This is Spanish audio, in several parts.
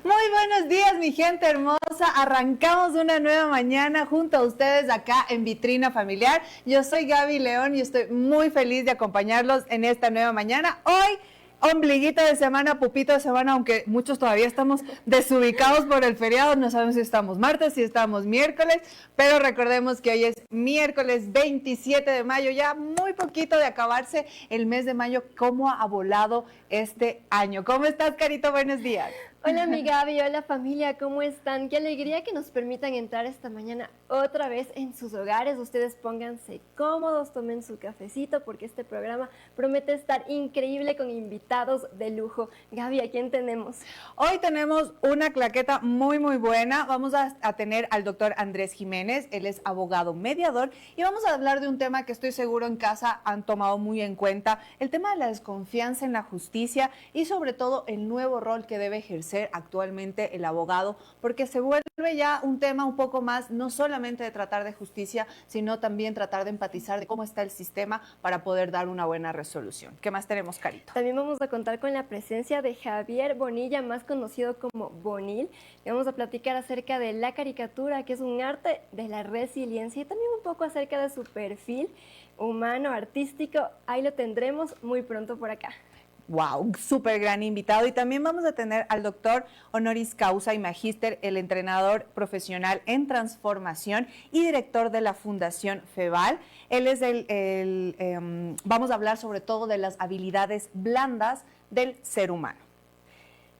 Muy buenos días, mi gente hermosa. Arrancamos una nueva mañana junto a ustedes acá en Vitrina Familiar. Yo soy Gaby León y estoy muy feliz de acompañarlos en esta nueva mañana. Hoy, ombliguito de semana, pupito de semana, aunque muchos todavía estamos desubicados por el feriado. No sabemos si estamos martes, si estamos miércoles, pero recordemos que hoy es miércoles 27 de mayo, ya muy poquito de acabarse el mes de mayo. ¿Cómo ha volado este año? ¿Cómo estás, Carito? Buenos días. Hola mi Gaby, hola familia, ¿cómo están? Qué alegría que nos permitan entrar esta mañana otra vez en sus hogares. Ustedes pónganse cómodos, tomen su cafecito porque este programa promete estar increíble con invitados de lujo. Gaby, ¿a quién tenemos? Hoy tenemos una claqueta muy buena. Vamos a tener al doctor Andrés Jiménez, él es abogado mediador y vamos a hablar de un tema que estoy seguro en casa han tomado muy en cuenta, el tema de la desconfianza en la justicia y sobre todo el nuevo rol que debe ejercer actualmente el abogado, porque se vuelve ya un tema un poco más, no solamente de tratar de justicia, sino también tratar de empatizar de cómo está el sistema para poder dar una buena resolución. ¿Qué más tenemos, Carito? También vamos a contar con la presencia de Javier Bonilla, más conocido como Bonil, y vamos a platicar acerca de la caricatura, que es un arte de la resiliencia, y también un poco acerca de su perfil humano, artístico. Ahí lo tendremos muy pronto por acá. Wow, súper gran invitado. Y también vamos a tener al doctor honoris causa y magíster, el entrenador profesional en transformación y director de la Fundación FEVAL. Él es vamos a hablar sobre todo de las habilidades blandas del ser humano.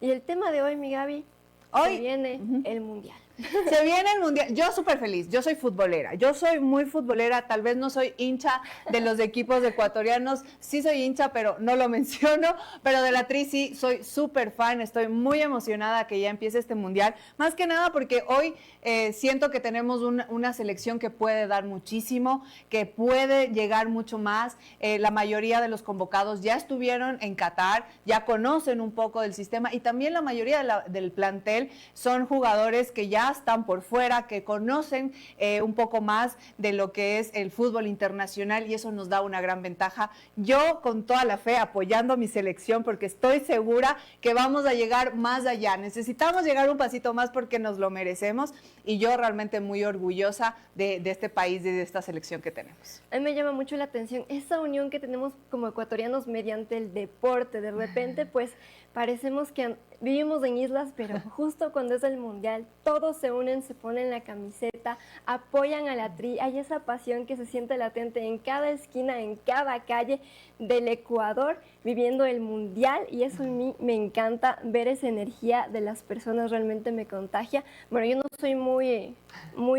Y el tema de hoy, mi Gaby, hoy viene el Mundial. Se viene el Mundial. Yo súper feliz, yo soy futbolera, yo soy muy futbolera, tal vez no soy hincha de los equipos ecuatorianos, sí soy hincha, pero no lo menciono, pero de la Tri sí soy súper fan, estoy muy emocionada que ya empiece este Mundial, más que nada porque hoy siento que tenemos una selección que puede dar muchísimo, que puede llegar mucho más. La mayoría de los convocados ya estuvieron en Qatar, ya conocen un poco del sistema y también la mayoría del plantel son jugadores que ya están por fuera, que conocen un poco más de lo que es el fútbol internacional y eso nos da una gran ventaja. Yo con toda la fe apoyando a mi selección porque estoy segura que vamos a llegar más allá. Necesitamos llegar un pasito más porque nos lo merecemos y yo realmente muy orgullosa de este país y de esta selección que tenemos. A mí me llama mucho la atención esa unión que tenemos como ecuatorianos mediante el deporte. De repente, pues parecemos que vivimos en islas, pero justo cuando es el Mundial, todos se unen, se ponen la camiseta, apoyan a la Tri, hay esa pasión que se siente latente en cada esquina, en cada calle del Ecuador, viviendo el Mundial, y eso a mí me encanta, ver esa energía de las personas, realmente me contagia. Bueno, yo no soy muy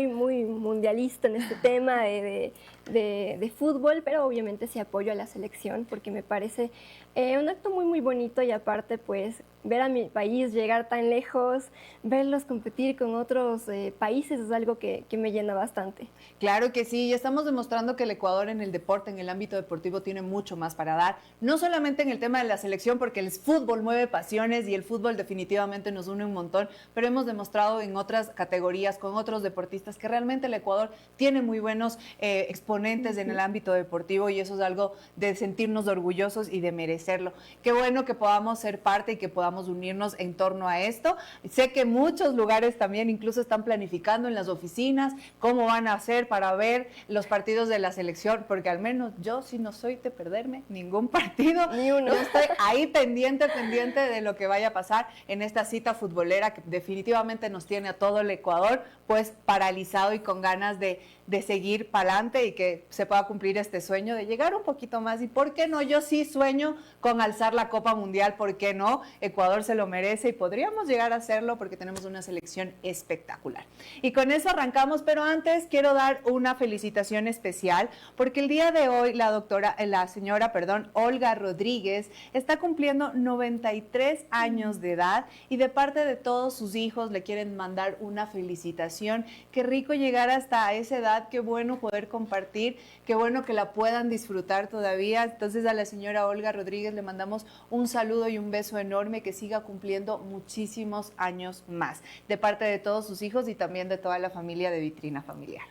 mundialista en este tema de fútbol, pero obviamente sí apoyo a la selección porque me parece un acto muy bonito y aparte pues ver a mi país llegar tan lejos, verlos competir con otros países es algo que me llena bastante. Claro que sí, y estamos demostrando que el Ecuador en el deporte, en el ámbito deportivo, tiene mucho más para dar, no solamente en el tema de la selección, porque el fútbol mueve pasiones y el fútbol definitivamente nos une un montón, pero hemos demostrado en otras categorías, con otros deportistas, que realmente el Ecuador tiene muy buenos exponentes en el ámbito deportivo y eso es algo de sentirnos orgullosos y de merecerlo. Qué bueno que podamos ser parte y que podamos unirnos en torno a esto. Sé que muchos lugares también incluso están planificando en las oficinas cómo van a hacer para ver los partidos de la selección, porque al menos yo sí no soy de perderme ningún partido. Ni uno. Yo estoy ahí pendiente de lo que vaya a pasar en esta cita futbolera que definitivamente nos tiene a todo el Ecuador pues paralizado y con ganas de seguir para adelante y que se pueda cumplir este sueño de llegar un poquito más. ¿Y por qué no? Yo sí sueño con alzar la Copa Mundial, ¿por qué no? Ecuador se lo merece y podríamos llegar a hacerlo porque tenemos una selección espectacular. Y con eso arrancamos, pero antes quiero dar una felicitación especial porque el día de hoy la señora Olga Rodríguez está cumpliendo 93 años de edad y de parte de todos sus hijos le quieren mandar una felicitación. Qué rico llegar hasta esa edad, qué bueno poder compartir, qué bueno que la puedan disfrutar todavía. Entonces a la señora Olga Rodríguez le mandamos un saludo y un beso enorme, que siga cumpliendo muchísimos años más, de parte de todos sus hijos y también de toda la familia de Vitrina Familiar.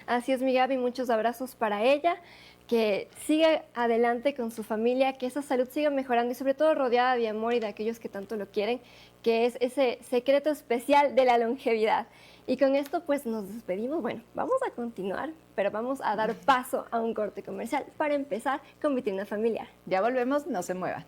Así es, mi Gaby, muchos abrazos para ella, que siga adelante con su familia, que esa salud siga mejorando y sobre todo rodeada de amor y de aquellos que tanto lo quieren, que es ese secreto especial de la longevidad. Y con esto pues nos despedimos. Bueno, vamos a continuar, pero vamos a dar paso a un corte comercial para empezar con Vitrina Familiar. Ya volvemos, no se muevan.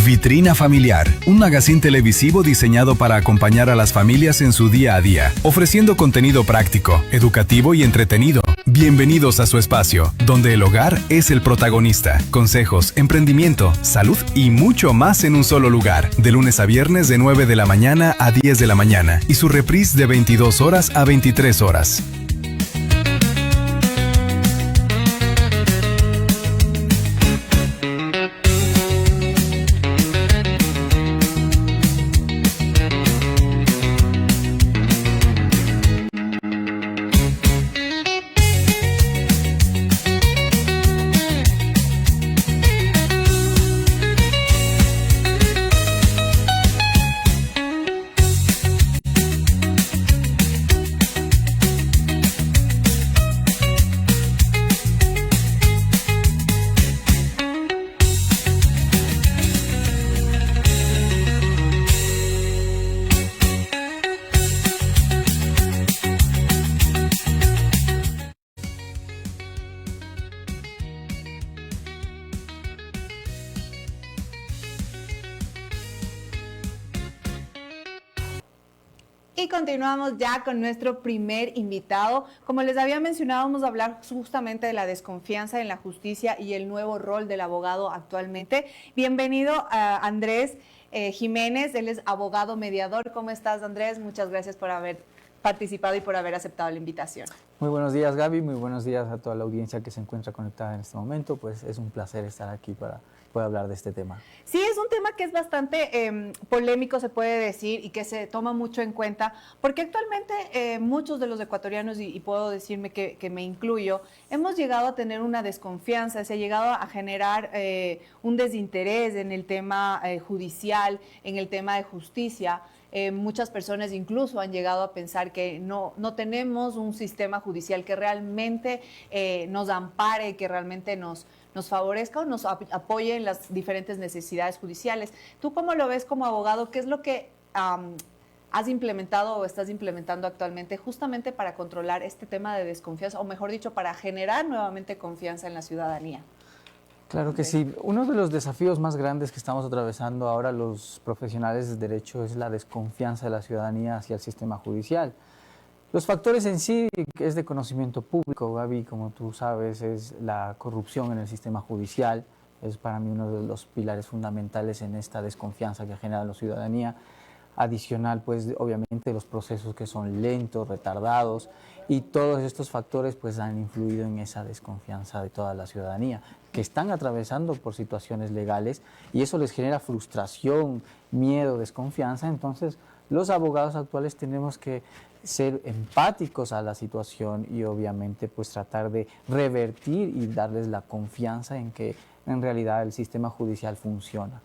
Vitrina Familiar, un magazine televisivo diseñado para acompañar a las familias en su día a día, ofreciendo contenido práctico, educativo y entretenido. Bienvenidos a su espacio, donde el hogar es el protagonista. Consejos, emprendimiento, salud y mucho más en un solo lugar. De lunes a viernes de 9 de la mañana a 10 de la mañana y su reprise de 22 horas a 23 horas. Y continuamos ya con nuestro primer invitado. Como les había mencionado, vamos a hablar justamente de la desconfianza en la justicia y el nuevo rol del abogado actualmente. Bienvenido a Andrés Jiménez, él es abogado mediador. ¿Cómo estás, Andrés? Muchas gracias por haber participado y por haber aceptado la invitación. Muy buenos días, Gaby, muy buenos días a toda la audiencia que se encuentra conectada en este momento. Pues es un placer estar aquí para poder hablar de este tema. Sí, es un tema que es bastante polémico, se puede decir, y que se toma mucho en cuenta, porque actualmente muchos de los ecuatorianos, y puedo decirme que me incluyo, hemos llegado a tener una desconfianza, se ha llegado a generar un desinterés en el tema judicial, en el tema de justicia. Muchas personas incluso han llegado a pensar que no tenemos un sistema judicial que realmente nos ampare, que realmente nos favorezca o nos apoye en las diferentes necesidades judiciales. ¿Tú cómo lo ves como abogado? ¿Qué es lo que has implementado o estás implementando actualmente justamente para controlar este tema de desconfianza, o mejor dicho, para generar nuevamente confianza en la ciudadanía? Claro que sí. Uno de los desafíos más grandes que estamos atravesando ahora los profesionales de derecho es la desconfianza de la ciudadanía hacia el sistema judicial. Los factores en sí es de conocimiento público, Gaby, como tú sabes, es la corrupción en el sistema judicial, es para mí uno de los pilares fundamentales en esta desconfianza que genera la ciudadanía. Adicional, pues obviamente los procesos que son lentos, retardados, y todos estos factores pues han influido en esa desconfianza de toda la ciudadanía, que están atravesando por situaciones legales, y eso les genera frustración, miedo, desconfianza. Entonces los abogados actuales tenemos que ser empáticos a la situación y obviamente pues tratar de revertir y darles la confianza en que en realidad el sistema judicial funciona.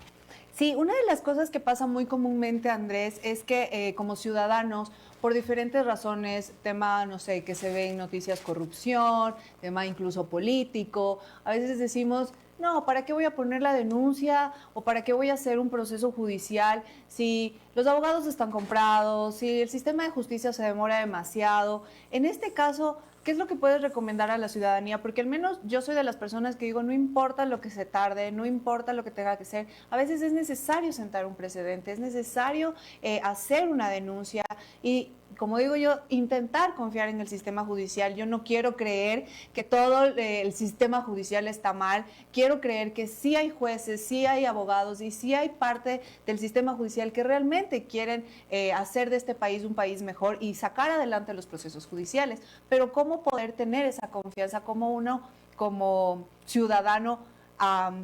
Sí, una de las cosas que pasa muy comúnmente, Andrés, es que como ciudadanos, por diferentes razones, tema, no sé, que se ve en noticias corrupción, tema incluso político, a veces decimos, no, ¿para qué voy a poner la denuncia o para qué voy a hacer un proceso judicial si los abogados están comprados, si el sistema de justicia se demora demasiado? En este caso, ¿qué es lo que puedes recomendar a la ciudadanía? Porque al menos yo soy de las personas que digo, no importa lo que se tarde, no importa lo que tenga que ser, a veces es necesario sentar un precedente, es necesario hacer una denuncia y, como digo yo, intentar confiar en el sistema judicial. Yo no quiero creer que todo el sistema judicial está mal, quiero creer que sí hay jueces, sí hay abogados y sí hay parte del sistema judicial que realmente quieren hacer de este país un país mejor y sacar adelante los procesos judiciales. Pero ¿cómo poder tener esa confianza? ¿Cómo uno, como ciudadano,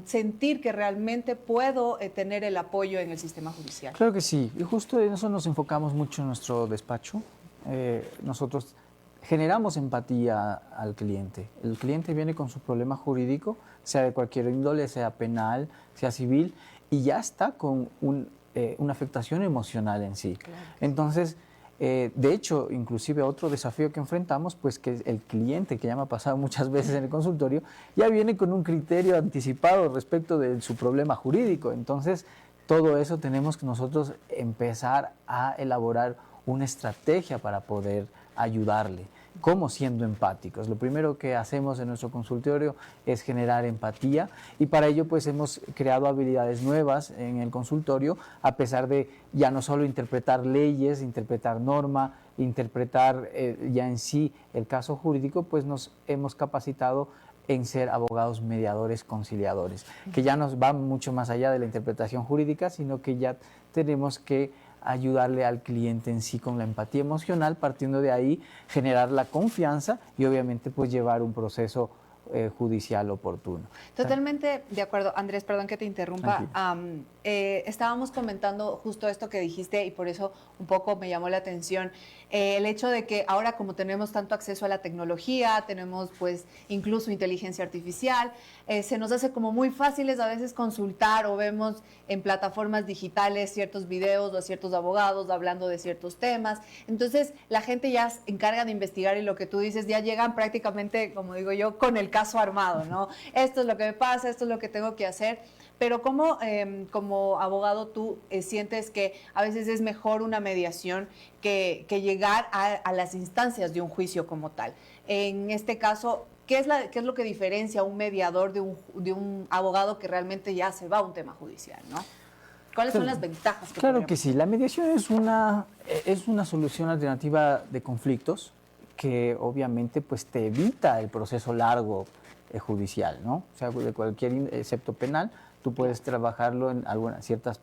sentir que realmente puedo tener el apoyo en el sistema judicial? Claro que sí, y justo en eso nos enfocamos mucho en nuestro despacho. Nosotros generamos empatía al cliente. El cliente viene con su problema jurídico, sea de cualquier índole, sea penal, sea civil, y ya está con una afectación emocional en sí. Claro. Entonces, De hecho, inclusive otro desafío que enfrentamos, pues que el cliente, que ya me ha pasado muchas veces en el consultorio, ya viene con un criterio anticipado respecto de su problema jurídico. Entonces, todo eso tenemos que nosotros empezar a elaborar una estrategia para poder ayudarle. ¿Cómo? Siendo empáticos. Lo primero que hacemos en nuestro consultorio es generar empatía y para ello pues hemos creado habilidades nuevas en el consultorio, a pesar de ya no solo interpretar leyes, interpretar norma, interpretar ya en sí el caso jurídico, pues nos hemos capacitado en ser abogados mediadores conciliadores, que ya nos va mucho más allá de la interpretación jurídica, sino que ya tenemos que ayudarle al cliente en sí con la empatía emocional, partiendo de ahí generar la confianza y obviamente pues llevar un proceso judicial oportuno. Totalmente de acuerdo. Andrés, perdón que te interrumpa. Estábamos comentando justo esto que dijiste y por eso un poco me llamó la atención el hecho de que ahora como tenemos tanto acceso a la tecnología, tenemos pues incluso inteligencia artificial, se nos hace como muy fáciles a veces consultar o vemos en plataformas digitales ciertos videos o a ciertos abogados hablando de ciertos temas. Entonces la gente ya se encarga de investigar y lo que tú dices ya llegan prácticamente, como digo yo, con el caso armado, ¿no? Esto es lo que me pasa, esto es lo que tengo que hacer. Pero ¿cómo como abogado tú sientes que a veces es mejor una mediación que llegar a las instancias de un juicio como tal? En este caso, ¿qué es lo que diferencia a un mediador de un abogado que realmente ya se va a un tema judicial, ¿no? ¿Cuáles son las ventajas? Claro que sí, la mediación es una solución alternativa de conflictos que obviamente pues te evita el proceso largo judicial, ¿no? O sea, de cualquier excepto penal, tú puedes trabajarlo en ciertas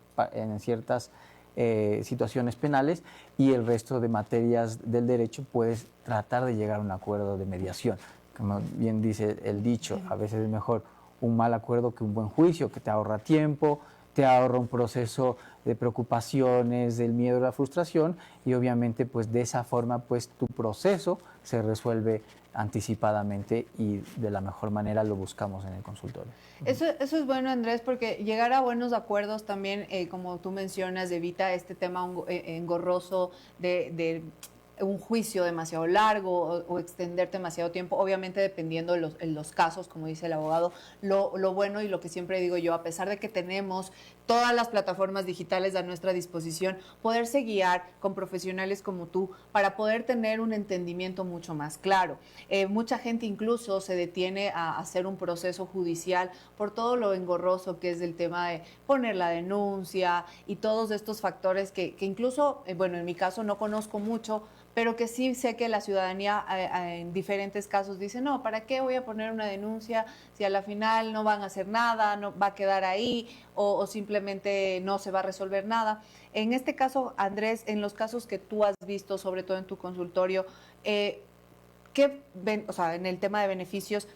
situaciones penales y el resto de materias del derecho puedes tratar de llegar a un acuerdo de mediación. Como bien dice el dicho, a veces es mejor un mal acuerdo que un buen juicio, que te ahorra tiempo, te ahorra un proceso de preocupaciones, del miedo, de la frustración y obviamente pues de esa forma pues tu proceso se resuelve anticipadamente y de la mejor manera lo buscamos en el consultorio. Eso es bueno, Andrés, porque llegar a buenos acuerdos también, como tú mencionas, evita este tema engorroso de un juicio demasiado largo o extenderte demasiado tiempo, obviamente dependiendo de los casos, como dice el abogado. Lo bueno y lo que siempre digo yo, a pesar de que tenemos todas las plataformas digitales a nuestra disposición, poderse guiar con profesionales como tú para poder tener un entendimiento mucho más claro. Mucha gente incluso se detiene a hacer un proceso judicial por todo lo engorroso que es el tema de poner la denuncia y todos estos factores que incluso, bueno, en mi caso no conozco mucho, pero que sí sé que la ciudadanía en diferentes casos dice, no, ¿para qué voy a poner una denuncia si a la final no van a hacer nada, no va a quedar ahí o simplemente no se va a resolver nada? En este caso, Andrés, en los casos que tú has visto, sobre todo en tu consultorio, o sea, en el tema de beneficios,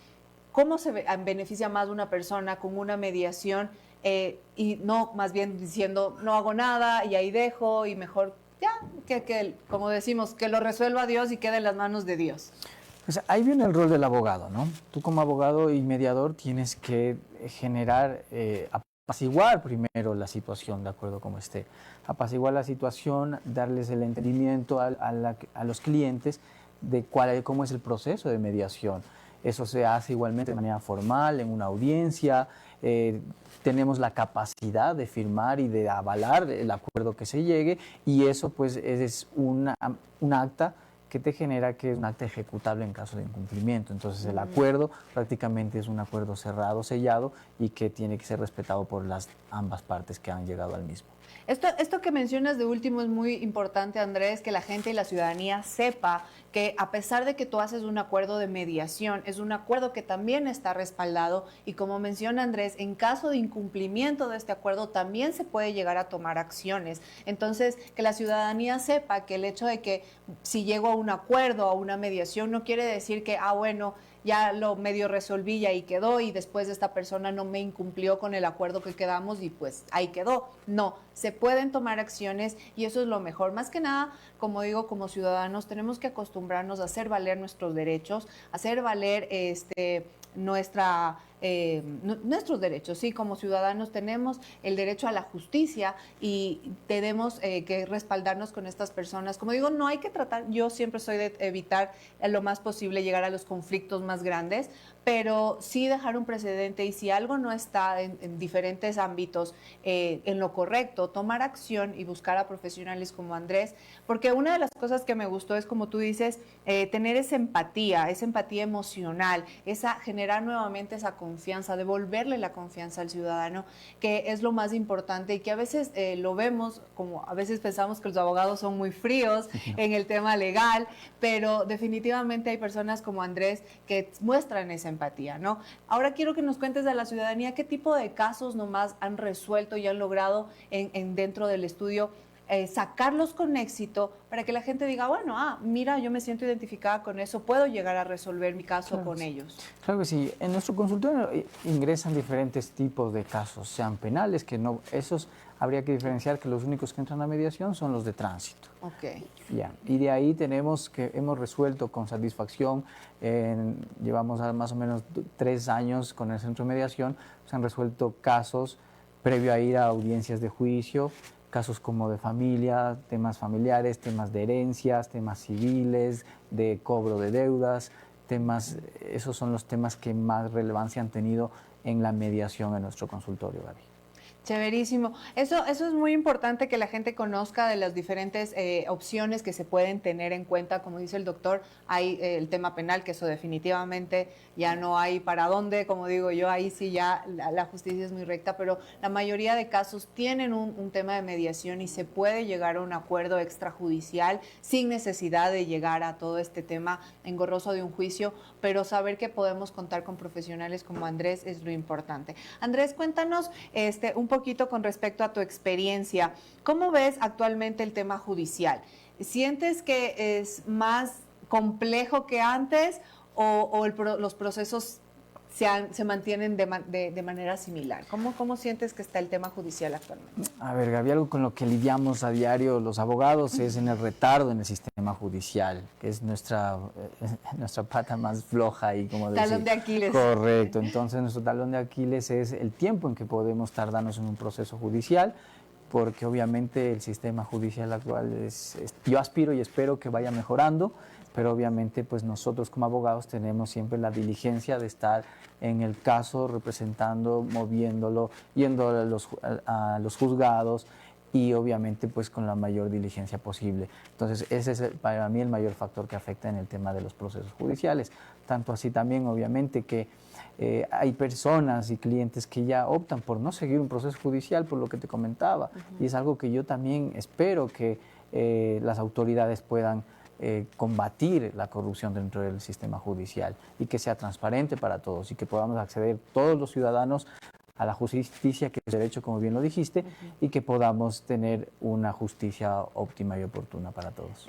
¿cómo se beneficia más una persona con una mediación y no más bien diciendo, no hago nada y ahí dejo y mejor ya, que como decimos, que lo resuelva Dios y quede en las manos de Dios? Pues ahí viene el rol del abogado, ¿no? Tú como abogado y mediador tienes que generar, apaciguar primero la situación, de acuerdo como esté. Apaciguar la situación, darles el entendimiento a los clientes de cómo es el proceso de mediación. Eso se hace igualmente de manera formal, en una audiencia. Tenemos la capacidad de firmar y de avalar el acuerdo que se llegue y eso pues es un acta que te genera que es un acta ejecutable en caso de incumplimiento. Entonces el acuerdo prácticamente es un acuerdo cerrado, sellado y que tiene que ser respetado por ambas partes que han llegado al mismo. Esto que mencionas de último es muy importante, Andrés, que la gente y la ciudadanía sepa que a pesar de que tú haces un acuerdo de mediación, es un acuerdo que también está respaldado y como menciona Andrés, en caso de incumplimiento de este acuerdo también se puede llegar a tomar acciones. Entonces, que la ciudadanía sepa que el hecho de que si llego a un acuerdo, a una mediación, no quiere decir que, bueno, ya lo medio resolví y ahí quedó y después esta persona no me incumplió con el acuerdo que quedamos y pues ahí quedó. No, se pueden tomar acciones y eso es lo mejor. Más que nada, como digo, como ciudadanos tenemos que acostumbrarnos a hacer valer nuestros derechos, a hacer valer nuestra nuestros derechos, sí, como ciudadanos tenemos el derecho a la justicia y tenemos que respaldarnos con estas personas. Como digo, no hay que tratar, yo siempre soy de evitar lo más posible llegar a los conflictos más grandes, pero sí dejar un precedente y si algo no está en diferentes ámbitos en lo correcto, tomar acción y buscar a profesionales como Andrés, porque una de las cosas que me gustó es, como tú dices, tener esa empatía emocional, generar nuevamente esa confianza, devolverle la confianza al ciudadano, que es lo más importante y que a veces lo vemos, como a veces pensamos que los abogados son muy fríos en el tema legal, pero definitivamente hay personas como Andrés que muestran esa empatía, ¿no? Ahora quiero que nos cuentes a la ciudadanía qué tipo de casos nomás han resuelto y han logrado dentro del estudio sacarlos con éxito para que la gente diga, bueno, mira, yo me siento identificada con eso, puedo llegar a resolver mi caso con ellos. Claro que sí. En nuestro consultorio ingresan diferentes tipos de casos, sean penales, que no, esos habría que diferenciar que los únicos que entran a mediación son los de tránsito. Ok. Ya. Y de ahí tenemos que hemos resuelto con satisfacción, llevamos más o menos 3 años con el centro de mediación, se han resuelto casos previo a ir a audiencias de juicio, casos como de familia, temas familiares, temas de herencias, temas civiles, de cobro de deudas, esos son los temas que más relevancia han tenido en la mediación en nuestro consultorio, Gaby. Chéverísimo. Eso es muy importante que la gente conozca de las diferentes opciones que se pueden tener en cuenta. Como dice el doctor, hay el tema penal, que eso definitivamente ya no hay para dónde, como digo yo, ahí sí ya la justicia es muy recta, pero la mayoría de casos tienen un tema de mediación y se puede llegar a un acuerdo extrajudicial sin necesidad de llegar a todo este tema engorroso de un juicio, pero saber que podemos contar con profesionales como Andrés es lo importante. Andrés, cuéntanos un poquito con respecto a tu experiencia. ¿Cómo ves actualmente el tema judicial? ¿Sientes que es más complejo que antes o los procesos se mantienen de manera similar? ¿Cómo sientes que está el tema judicial actualmente? A ver, Gaby, algo con lo que lidiamos a diario los abogados es en el retardo en el sistema judicial, que es nuestra pata más floja y como decir. Talón de Aquiles. Correcto. Entonces, nuestro talón de Aquiles es el tiempo en que podemos tardarnos en un proceso judicial, porque obviamente el sistema judicial actual yo aspiro y espero que vaya mejorando, pero obviamente pues nosotros como abogados tenemos siempre la diligencia de estar en el caso representando, moviéndolo, yendo a los juzgados y obviamente pues con la mayor diligencia posible. Entonces ese es para mí el mayor factor que afecta en el tema de los procesos judiciales. Tanto así también obviamente que hay personas y clientes que ya optan por no seguir un proceso judicial por lo que te comentaba. Y es algo que yo también espero que las autoridades puedan combatir la corrupción dentro del sistema judicial y que sea transparente para todos y que podamos acceder todos los ciudadanos a la justicia, que es derecho, como bien lo dijiste, y que podamos tener una justicia óptima y oportuna para todos.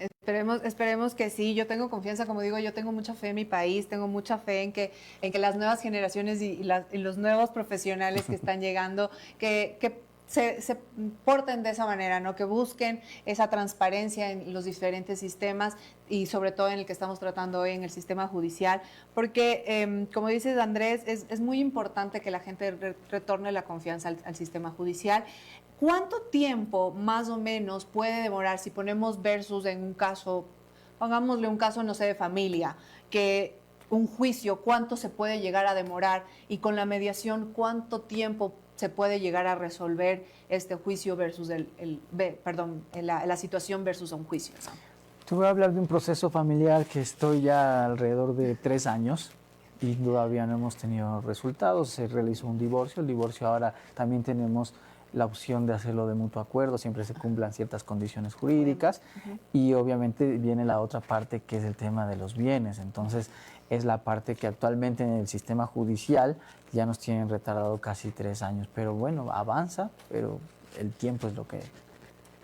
Esperemos que sí. Yo tengo confianza, como digo, yo tengo mucha fe en mi país, tengo mucha fe en que las nuevas generaciones y los nuevos profesionales que están llegando, que se porten de esa manera, ¿no? Que busquen esa transparencia en los diferentes sistemas y sobre todo en el que estamos tratando hoy, en el sistema judicial, porque como dices, Andrés, es muy importante que la gente retorne la confianza al sistema judicial. ¿Cuánto tiempo más o menos puede demorar si ponemos versus en un caso, pongámosle un caso, no sé, de familia, que un juicio, cuánto se puede llegar a demorar y con la mediación, cuánto tiempo se puede llegar a resolver este juicio versus la situación versus un juicio? Te voy a hablar de un proceso familiar que estoy ya alrededor de 3 años y todavía no hemos tenido resultados. Se realizó un divorcio. El divorcio ahora también tenemos la opción de hacerlo de mutuo acuerdo, siempre se cumplan ciertas condiciones jurídicas y obviamente viene la otra parte que es el tema de los bienes. Entonces es la parte que actualmente en el sistema judicial ya nos tienen retardado casi 3 años, pero bueno, avanza, pero el tiempo es lo que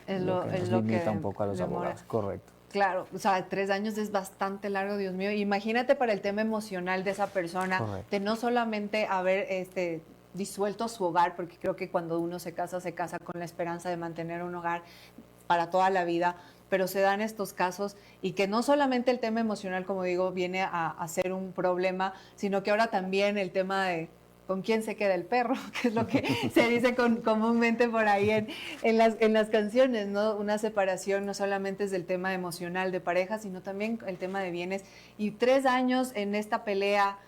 nos limita un poco a los abogados. Correcto. Claro, o sea, 3 años es bastante largo, Dios mío. Imagínate para el tema emocional de esa persona, correcto, de no solamente haber disuelto su hogar, porque creo que cuando uno se casa con la esperanza de mantener un hogar para toda la vida, pero se dan estos casos y que no solamente el tema emocional, como digo, viene a ser un problema, sino que ahora también el tema de ¿con quién se queda el perro? Que es lo que se dice comúnmente por ahí en las canciones, ¿no? Una separación no solamente es del tema emocional de pareja, sino también el tema de bienes. Y 3 años en esta pelea,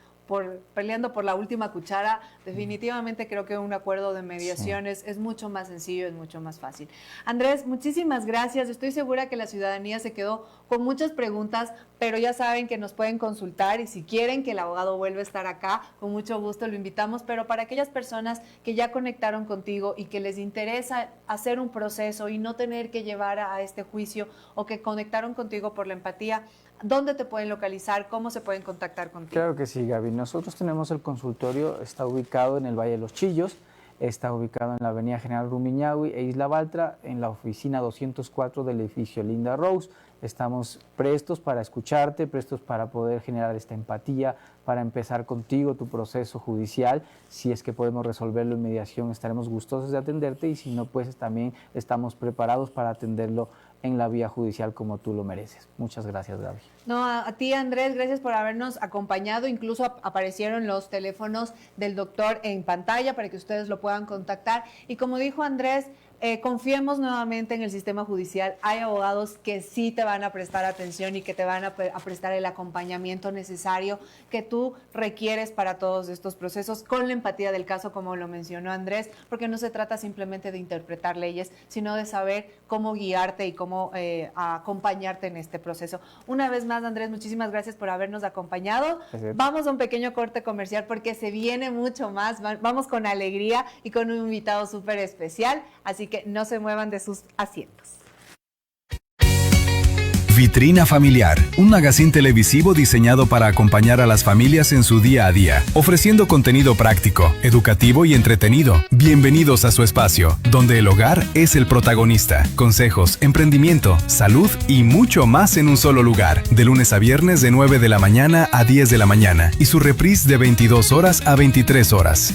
peleando por la última cuchara, definitivamente creo que un acuerdo de mediación es mucho más sencillo, es mucho más fácil. Andrés, muchísimas gracias. Estoy segura que la ciudadanía se quedó con muchas preguntas, pero ya saben que nos pueden consultar y si quieren que el abogado vuelva a estar acá, con mucho gusto lo invitamos, pero para aquellas personas que ya conectaron contigo y que les interesa hacer un proceso y no tener que llevar a este juicio o que conectaron contigo por la empatía, ¿dónde te pueden localizar? ¿Cómo se pueden contactar contigo? Claro que sí, Gaby. Nosotros tenemos el consultorio, está ubicado en el Valle de los Chillos, está ubicado en la Avenida General Rumiñahui e Isla Baltra, en la oficina 204 del edificio Linda Rose. Estamos prestos para escucharte, prestos para poder generar esta empatía, para empezar contigo tu proceso judicial. Si es que podemos resolverlo en mediación, estaremos gustosos de atenderte y si no, pues también estamos preparados para atenderlo en la vía judicial como tú lo mereces. Muchas gracias, Gaby. No, a ti, Andrés, gracias por habernos acompañado. Incluso aparecieron los teléfonos del doctor en pantalla para que ustedes lo puedan contactar. Y como dijo Andrés, confiemos nuevamente en el sistema judicial. Hay abogados que sí te van a prestar atención y que te van a prestar el acompañamiento necesario que tú requieres para todos estos procesos, con la empatía del caso, como lo mencionó Andrés, porque no se trata simplemente de interpretar leyes, sino de saber cómo guiarte y cómo acompañarte en este proceso. Una vez más, Andrés, muchísimas gracias por habernos acompañado. Vamos a un pequeño corte comercial porque se viene mucho más. Vamos con alegría y con un invitado súper especial, así que no se muevan de sus asientos. Vitrina Familiar, un magazine televisivo diseñado para acompañar a las familias en su día a día, ofreciendo contenido práctico, educativo y entretenido. Bienvenidos a su espacio, donde el hogar es el protagonista. Consejos, emprendimiento, salud y mucho más en un solo lugar. De lunes a viernes de 9 de la mañana a 10 de la mañana y su reprise de 22 horas a 23 horas.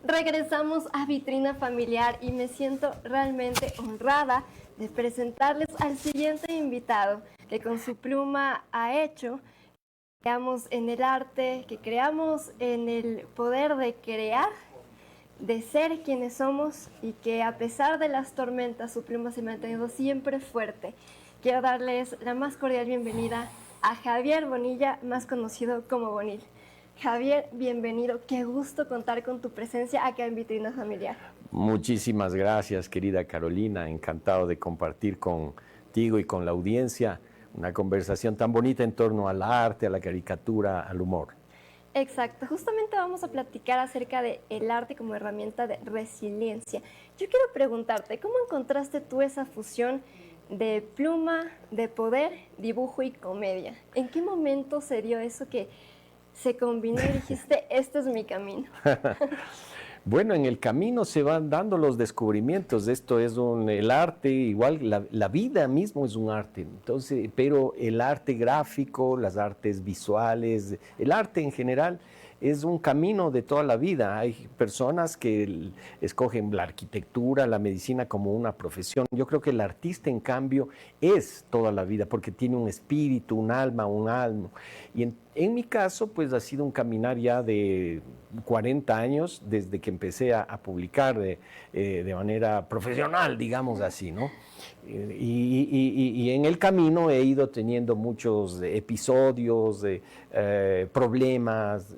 Regresamos a Vitrina Familiar y me siento realmente honrada de presentarles al siguiente invitado que con su pluma ha hecho que creamos en el arte, que creamos en el poder de crear, de ser quienes somos y que a pesar de las tormentas su pluma se ha mantenido siempre fuerte. Quiero darles la más cordial bienvenida a Javier Bonilla, más conocido como Bonil. Javier, bienvenido. Qué gusto contar con tu presencia acá en Vitrina Familiar. Muchísimas gracias, querida Carolina. Encantado de compartir contigo y con la audiencia una conversación tan bonita en torno al arte, a la caricatura, al humor. Exacto. Justamente vamos a platicar acerca del arte como herramienta de resiliencia. Yo quiero preguntarte, ¿cómo encontraste tú esa fusión de pluma, de poder, dibujo y comedia? ¿En qué momento se dio eso que se combinó y dijiste, este es mi camino? Bueno, en el camino se van dando los descubrimientos. Esto es el arte, igual la vida mismo es un arte. Entonces, pero el arte gráfico, las artes visuales, el arte en general es un camino de toda la vida. Hay personas que escogen la arquitectura, la medicina como una profesión. Yo creo que el artista, en cambio, es toda la vida porque tiene un espíritu, un alma. Y en mi caso, pues ha sido un caminar ya de 40 años desde que empecé a publicar de manera profesional, digamos así, ¿no? Y en el camino he ido teniendo muchos episodios, problemas,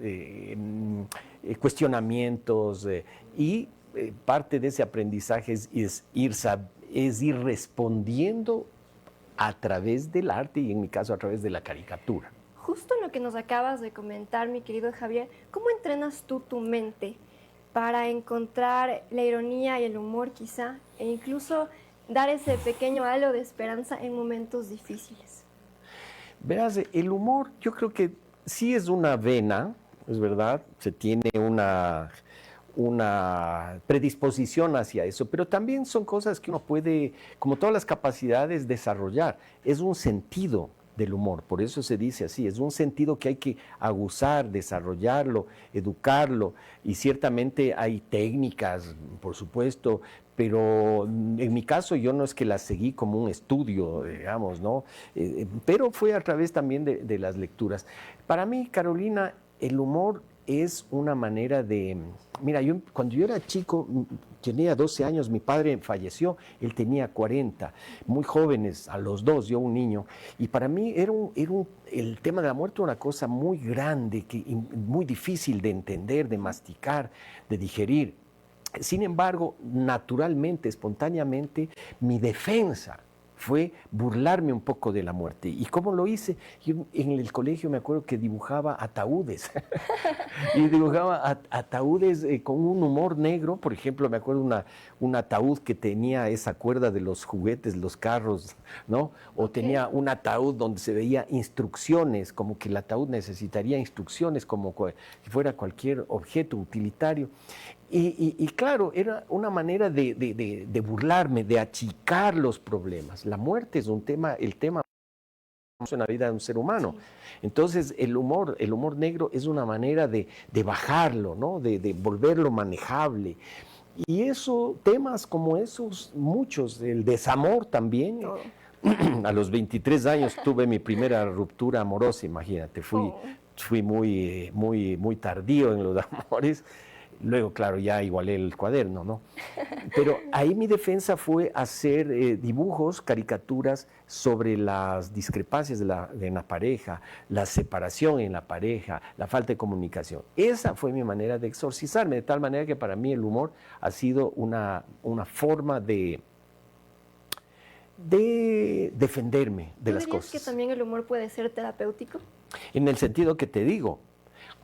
cuestionamientos y parte de ese aprendizaje es ir respondiendo a través del arte y en mi caso a través de la caricatura. Justo lo que nos acabas de comentar, mi querido Javier, ¿cómo entrenas tú tu mente para encontrar la ironía y el humor quizá, e incluso dar ese pequeño halo de esperanza en momentos difíciles? Verás, el humor yo creo que sí es una vena, es verdad, se tiene una predisposición hacia eso, pero también son cosas que uno puede, como todas las capacidades, desarrollar. Es un sentido del humor, por eso se dice así, es un sentido que hay que aguzar, desarrollarlo, educarlo, y ciertamente hay técnicas, por supuesto, pero en mi caso yo no es que las seguí como un estudio, digamos, ¿no? Pero fue a través también de las lecturas. Para mí, Carolina, el humor es una manera de... Mira, cuando yo era chico, tenía 12 años, mi padre falleció, él tenía 40, muy jóvenes, a los dos, yo un niño, y para mí el tema de la muerte era una cosa muy grande, muy difícil de entender, de masticar, de digerir. Sin embargo, naturalmente, espontáneamente, mi defensa fue burlarme un poco de la muerte. ¿Y cómo lo hice? Yo en el colegio me acuerdo que dibujaba ataúdes. Y dibujaba ataúdes con un humor negro. Por ejemplo, me acuerdo un ataúd que tenía esa cuerda de los juguetes, los carros, ¿no? O tenía un ataúd donde se veía instrucciones, como que el ataúd necesitaría instrucciones, como si fuera cualquier objeto utilitario. Y claro, era una manera de burlarme, de achicar los problemas. La muerte es el tema en la vida de un ser humano. Sí. Entonces, el humor negro es una manera de bajarlo, ¿no? De volverlo manejable. Y temas como esos, muchos, el desamor también. Oh. A los 23 años tuve mi primera ruptura amorosa, imagínate, fui muy tardío en los amores. Luego, claro, ya igualé el cuaderno, ¿no? Pero ahí mi defensa fue hacer dibujos, caricaturas sobre las discrepancias de la pareja, la separación en la pareja, la falta de comunicación. Esa fue mi manera de exorcizarme, de tal manera que para mí el humor ha sido una forma de defenderme de las cosas. ¿Crees que también el humor puede ser terapéutico? En el sentido que te digo,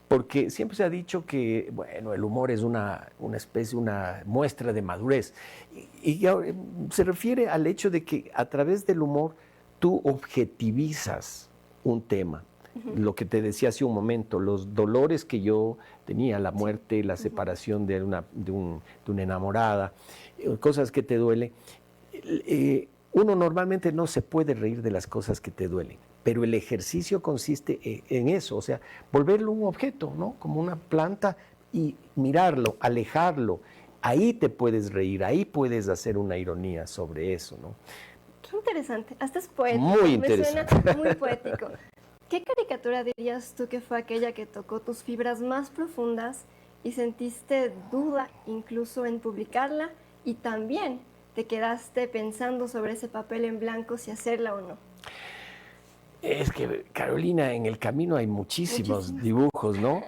porque siempre se ha dicho que, bueno, el humor es una especie, una muestra de madurez. Y se refiere al hecho de que a través del humor tú objetivizas un tema. Uh-huh. Lo que te decía hace un momento, los dolores que yo tenía, la muerte, la separación de una enamorada, cosas que te duelen. Uno normalmente no se puede reír de las cosas que te duelen. Pero el ejercicio consiste en eso, o sea, volverlo un objeto, ¿no? Como una planta y mirarlo, alejarlo. Ahí te puedes reír, ahí puedes hacer una ironía sobre eso, ¿no? Qué interesante, hasta es poético. Muy interesante. Me suena muy poético. ¿Qué caricatura dirías tú que fue aquella que tocó tus fibras más profundas y sentiste duda incluso en publicarla y también te quedaste pensando sobre ese papel en blanco si hacerla o no? Es que, Carolina, en el camino hay muchísimos dibujos, ¿no?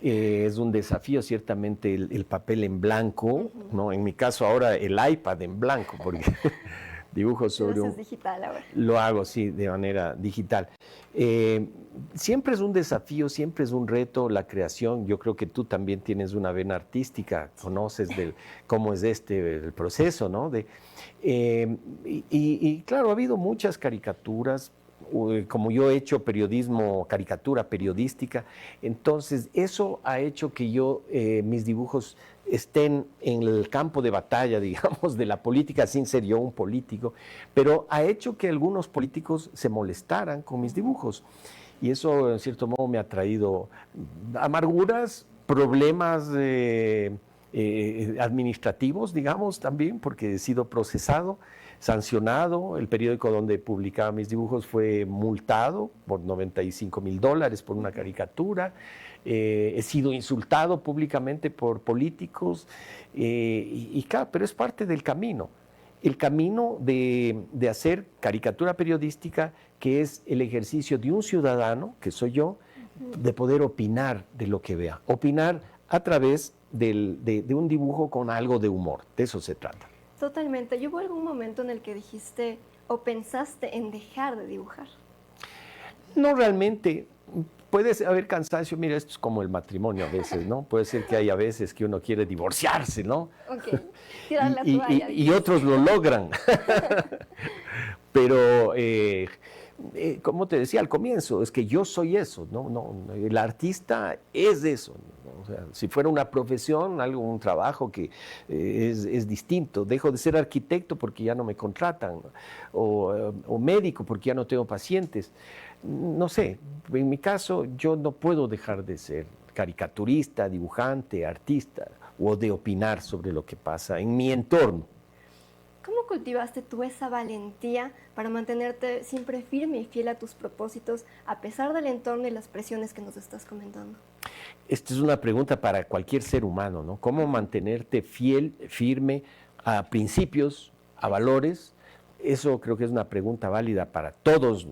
Es un desafío ciertamente el papel en blanco, uh-huh. ¿no? En mi caso ahora el iPad en blanco, porque dibujo sobre ¿Lo haces digital ahora? Lo hago, sí, de manera digital. Siempre es un desafío, siempre es un reto la creación. Yo creo que tú también tienes una vena artística, conoces cómo es el proceso, ¿no? Y claro, ha habido muchas caricaturas. Como yo he hecho caricatura periodística, entonces eso ha hecho que mis dibujos estén en el campo de batalla, digamos, de la política, sin ser yo un político, pero ha hecho que algunos políticos se molestaran con mis dibujos. Y eso, en cierto modo, me ha traído amarguras, problemas administrativos, digamos, también, porque he sido procesado, sancionado. El periódico donde publicaba mis dibujos fue multado por $95,000 por una caricatura. He sido insultado públicamente por políticos, claro, pero es parte del camino. El camino de hacer caricatura periodística, que es el ejercicio de un ciudadano, que soy yo, de poder opinar de lo que vea. Opinar a través de un dibujo con algo de humor. De eso se trata. Totalmente. ¿Hubo algún momento en el que dijiste o pensaste en dejar de dibujar? No realmente. Puede haber cansancio, mira, esto es como el matrimonio a veces, ¿no? Puede ser que haya veces que uno quiere divorciarse, ¿no? Ok, tirar la toalla. Y otros lo logran. Pero, como te decía al comienzo, es que yo soy eso, ¿no? El artista es eso, ¿no? O sea, si fuera una profesión, un trabajo que es distinto. Dejo de ser arquitecto porque ya no me contratan, ¿no? O médico porque ya no tengo pacientes. No sé, en mi caso yo no puedo dejar de ser caricaturista, dibujante, artista o de opinar sobre lo que pasa en mi entorno. ¿Cómo cultivaste tú esa valentía para mantenerte siempre firme y fiel a tus propósitos a pesar del entorno y las presiones que nos estás comentando? Esta es una pregunta para cualquier ser humano, ¿no? ¿Cómo mantenerte fiel, firme a principios, a valores? Eso creo que es una pregunta válida para todos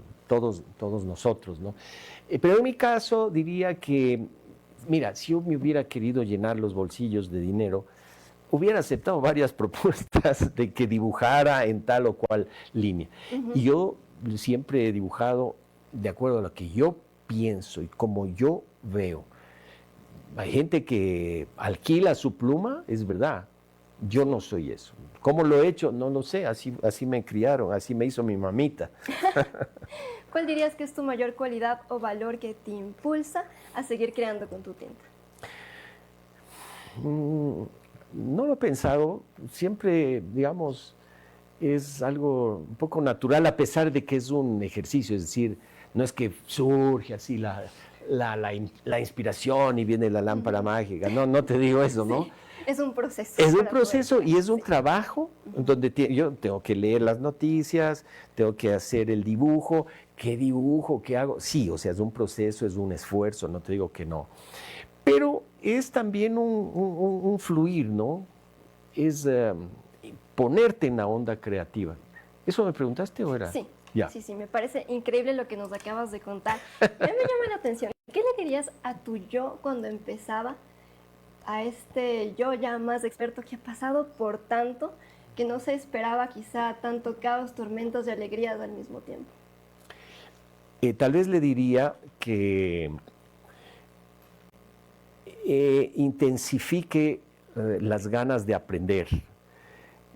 nosotros, ¿no? Pero en mi caso diría que, mira, si yo me hubiera querido llenar los bolsillos de dinero, hubiera aceptado varias propuestas de que dibujara en tal o cual línea. Y yo siempre he dibujado de acuerdo a lo que yo pienso y como yo veo. Hay gente que alquila su pluma, es verdad. Yo no soy eso. ¿Cómo lo he hecho? No lo sé. Así me criaron, así me hizo mi mamita. ¿Cuál dirías que es tu mayor cualidad o valor que te impulsa a seguir creando con tu tinta? No lo he pensado. Siempre, digamos, es algo un poco natural, a pesar de que es un ejercicio. Es decir, no es que surge así la inspiración y viene la lámpara mágica. No te digo eso, ¿no? Sí. Es un proceso. Es un proceso y es un trabajo donde yo tengo que leer las noticias, tengo que hacer el dibujo. ¿Qué dibujo? ¿Qué hago? Sí, o sea, es un proceso, es un esfuerzo, no te digo que no. Pero es también un fluir, ¿no? Es ponerte en la onda creativa. ¿Eso me preguntaste o era? Sí, ya. Sí, me parece increíble lo que nos acabas de contar. A mí me llama la atención. ¿Qué le dirías a tu yo cuando empezaba? A este yo ya más experto que ha pasado por tanto, que no se esperaba quizá tanto caos, tormentos y alegrías al mismo tiempo. Tal vez le diría que intensifique las ganas de aprender,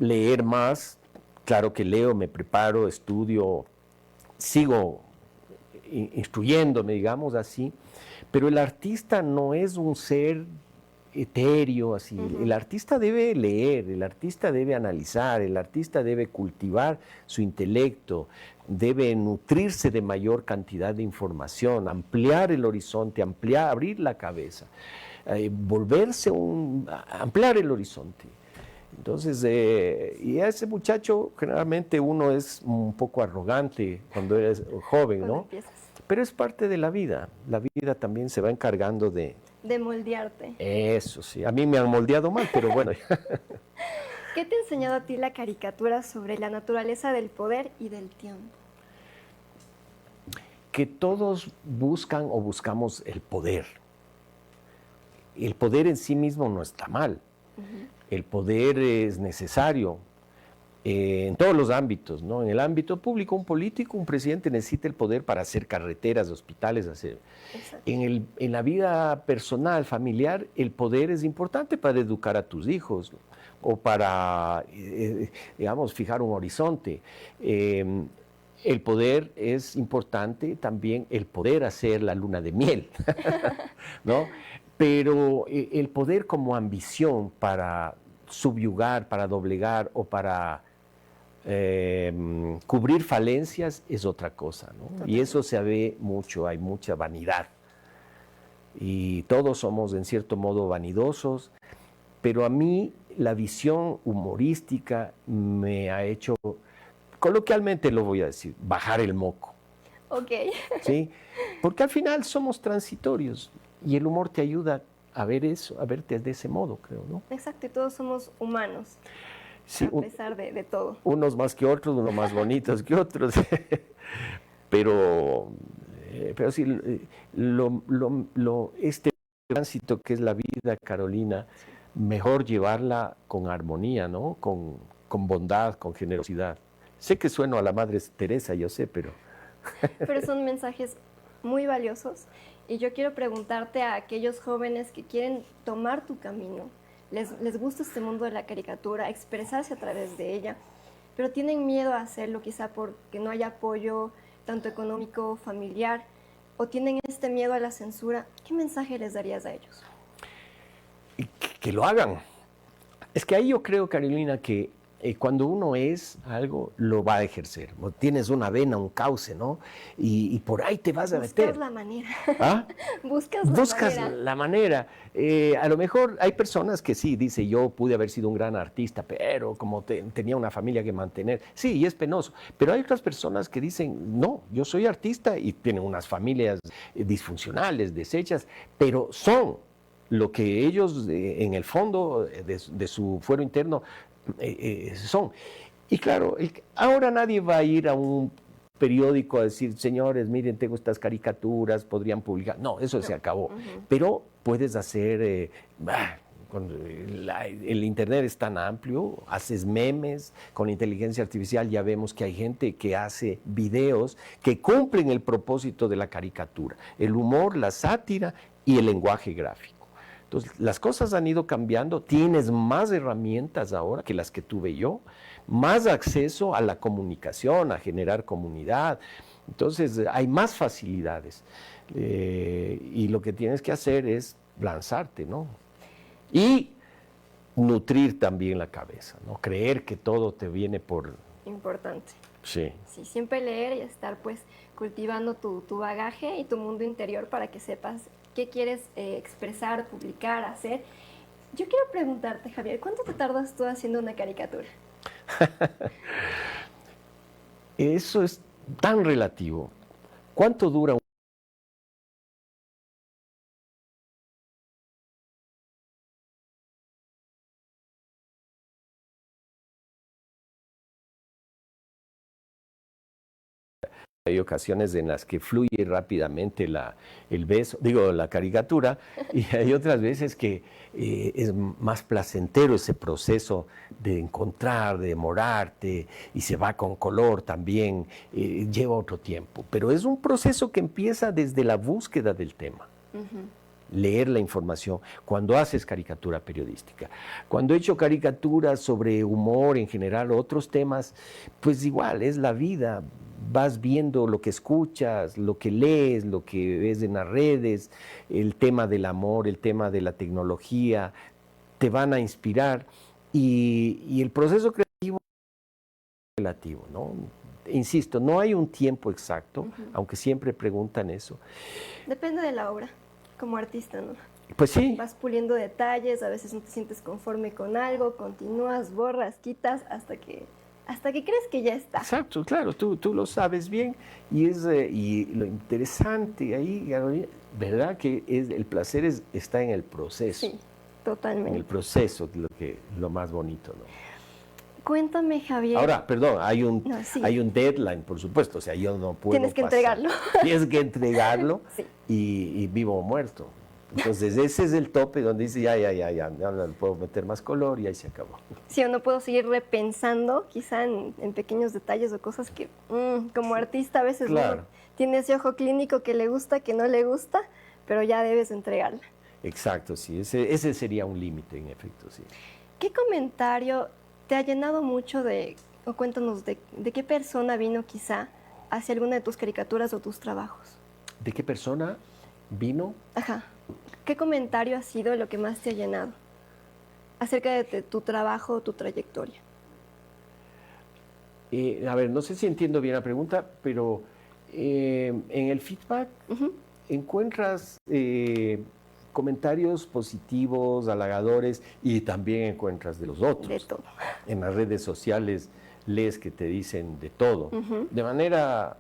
leer más. Claro que leo, me preparo, estudio, sigo instruyéndome, digamos así, pero el artista no es un ser etéreo, así. El artista debe leer, el artista debe analizar, el artista debe cultivar su intelecto, debe nutrirse de mayor cantidad de información, ampliar el horizonte, abrir la cabeza, ampliar el horizonte. Entonces, y a ese muchacho, generalmente uno es un poco arrogante cuando eres joven, ¿no? Pero es parte de la vida también se va encargando de moldearte. Eso sí, a mí me han moldeado mal, pero bueno. ¿Qué te ha enseñado a ti la caricatura sobre la naturaleza del poder y del tiempo? Que todos buscan o buscamos el poder. El poder en sí mismo no está mal. El poder es necesario en todos los ámbitos, ¿no? En el ámbito público, un político, un presidente necesita el poder para hacer carreteras, hospitales, hacer. En la vida personal, familiar, el poder es importante para educar a tus hijos, ¿no? O para, digamos, fijar un horizonte. El poder es importante también, el poder hacer la luna de miel, ¿no? Pero el poder como ambición para subyugar, para doblegar o para cubrir falencias es otra cosa, ¿no? Y eso se ve mucho, hay mucha vanidad. Y todos somos en cierto modo vanidosos, pero a mí la visión humorística me ha hecho, coloquialmente lo voy a decir, bajar el moco. Ok. ¿Sí? Porque al final somos transitorios y el humor te ayuda a ver eso, a verte de ese modo, creo, ¿no? Exacto, y todos somos humanos, sí, a pesar de todo. Unos más que otros, unos más bonitos que otros, pero sí, este tránsito que es la vida, Carolina, mejor llevarla con armonía, ¿no? Con bondad, con generosidad. Sé que sueno a la Madre Teresa, yo sé, pero... Pero son mensajes muy valiosos y yo quiero preguntarte a aquellos jóvenes que quieren tomar tu camino, les gusta este mundo de la caricatura, expresarse a través de ella, pero tienen miedo a hacerlo quizá porque no hay apoyo tanto económico, familiar, o tienen este miedo a la censura. ¿Qué mensaje les darías a ellos? Que lo hagan. Es que ahí yo creo, Carolina, que cuando uno es algo, lo va a ejercer. O tienes una vena, un cauce, ¿no? Y por ahí te vas a meter. Buscas la manera. ¿Ah? Buscas la manera. A lo mejor hay personas que sí, dice, yo pude haber sido un gran artista, pero como tenía una familia que mantener. Sí, y es penoso. Pero hay otras personas que dicen, no, yo soy artista y tienen unas familias disfuncionales, deshechas, pero son lo que ellos en el fondo de su fuero interno son. Y claro, ahora nadie va a ir a un periódico a decir, señores, miren, tengo estas caricaturas, podrían publicar. No, eso se acabó. Pero puedes hacer, cuando el Internet es tan amplio, haces memes, con inteligencia artificial ya vemos que hay gente que hace videos que cumplen el propósito de la caricatura, el humor, la sátira y el lenguaje gráfico. Entonces, las cosas han ido cambiando, tienes más herramientas ahora que las que tuve yo, más acceso a la comunicación, a generar comunidad. Entonces, hay más facilidades. Y lo que tienes que hacer es lanzarte, ¿no? Y nutrir también la cabeza, ¿no? Creer que todo te viene por... Importante. Sí. Sí, siempre leer y estar pues cultivando tu bagaje y tu mundo interior para que sepas qué quieres expresar, publicar, hacer. Yo quiero preguntarte, Javier, ¿cuánto te tardas tú haciendo una caricatura? Eso es tan relativo. ¿Cuánto dura Hay ocasiones en las que fluye rápidamente el beso, digo, la caricatura, y hay otras veces que es más placentero ese proceso de encontrar, de demorarte, y se va con color también, lleva otro tiempo. Pero es un proceso que empieza desde la búsqueda del tema. Leer la información, cuando haces caricatura periodística. Cuando he hecho caricaturas sobre humor en general, otros temas, pues igual, es la vida. Vas viendo lo que escuchas, lo que lees, lo que ves en las redes, el tema del amor, el tema de la tecnología, te van a inspirar. Y el proceso creativo es relativo, ¿no? Insisto, no hay un tiempo exacto, aunque siempre preguntan eso. Depende de la obra, como artista, ¿no? Pues sí. Vas puliendo detalles, a veces no te sientes conforme con algo, continúas, borras, quitas, hasta que crees que ya está. Exacto, claro, tú lo sabes bien y lo interesante ahí, Carolina, ¿verdad? Que el placer está en el proceso. Sí, totalmente. En el proceso, lo más bonito, ¿no? Cuéntame, Javier. Ahora, perdón, hay un deadline, por supuesto, o sea, yo no puedo Tienes que entregarlo. Tienes que entregarlo Sí. y vivo o muerto. Entonces, ese es el tope donde dice, ya no le puedo meter más color y ahí se acabó. Sí, o no puedo seguir repensando quizá en pequeños detalles o cosas que como artista a veces Claro. uno tiene ese ojo clínico que le gusta, que no le gusta, pero ya debes entregarla. Exacto, sí, ese sería un límite, en efecto, sí. ¿Qué comentario te ha llenado mucho o cuéntanos de qué persona vino quizá hacia alguna de tus caricaturas o tus trabajos? ¿De qué persona vino? Ajá. ¿Qué comentario ha sido lo que más te ha llenado acerca de tu trabajo o tu trayectoria? A ver, no sé si entiendo bien la pregunta, pero en el feedback encuentras comentarios positivos, halagadores, y también encuentras de los otros. De todo. En las redes sociales lees que te dicen de todo, de manera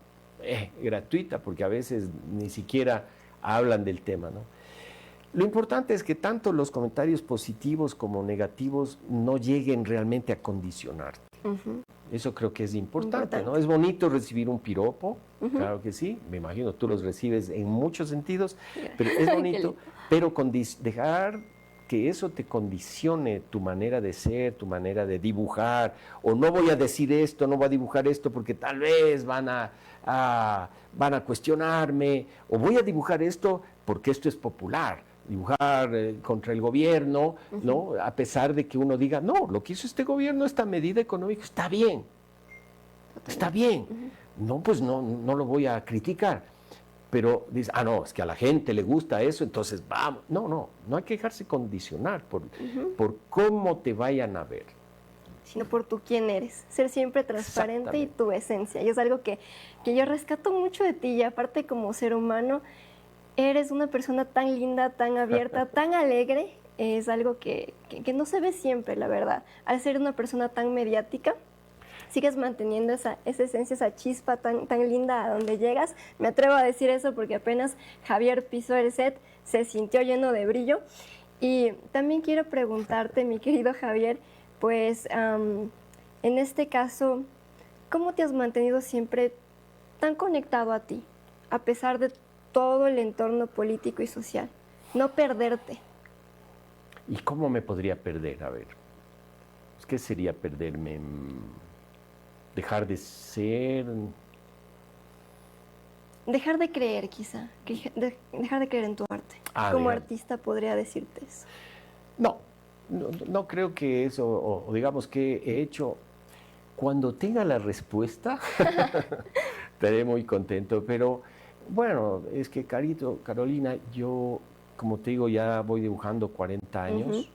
gratuita, porque a veces ni siquiera hablan del tema, ¿no? Lo importante es que tanto los comentarios positivos como negativos no lleguen realmente a condicionarte. Eso creo que es importante, ¿no? Es bonito recibir un piropo, claro que sí, me imagino tú los recibes en muchos sentidos, pero es bonito, pero dejar que eso te condicione tu manera de ser, tu manera de dibujar, o no voy a decir esto, no voy a dibujar esto porque tal vez van a cuestionarme, o voy a dibujar esto porque esto es popular, dibujar contra el gobierno, ¿no? A pesar de que uno diga, no, lo que hizo este gobierno, esta medida económica, está bien, no, pues no lo voy a criticar. Pero dice, no, es que a la gente le gusta eso, entonces vamos. No hay que dejarse condicionar por cómo te vayan a ver. Sino por tú quién eres, ser siempre transparente y tu esencia. Y es algo que yo rescato mucho de ti, y aparte como ser humano, eres una persona tan linda, tan abierta, tan alegre, es algo que no se ve siempre, la verdad. Al ser una persona tan mediática, sigues manteniendo esa esencia, esa chispa tan linda a donde llegas. Me atrevo a decir eso porque apenas Javier pisó el set, se sintió lleno de brillo. Y también quiero preguntarte, mi querido Javier, pues en este caso, ¿cómo te has mantenido siempre tan conectado a ti, a pesar de todo el entorno político y social? No perderte. ¿Y cómo me podría perder? A ver, ¿qué sería perderme? Dejar de ser... Dejar de creer, quizá. Dejar de creer en tu arte. Como artista podría decirte eso. No creo que eso, o digamos que he hecho... Cuando tenga la respuesta, estaré muy contento. Pero bueno, es que Carolina, yo, como te digo, ya voy dibujando 40 años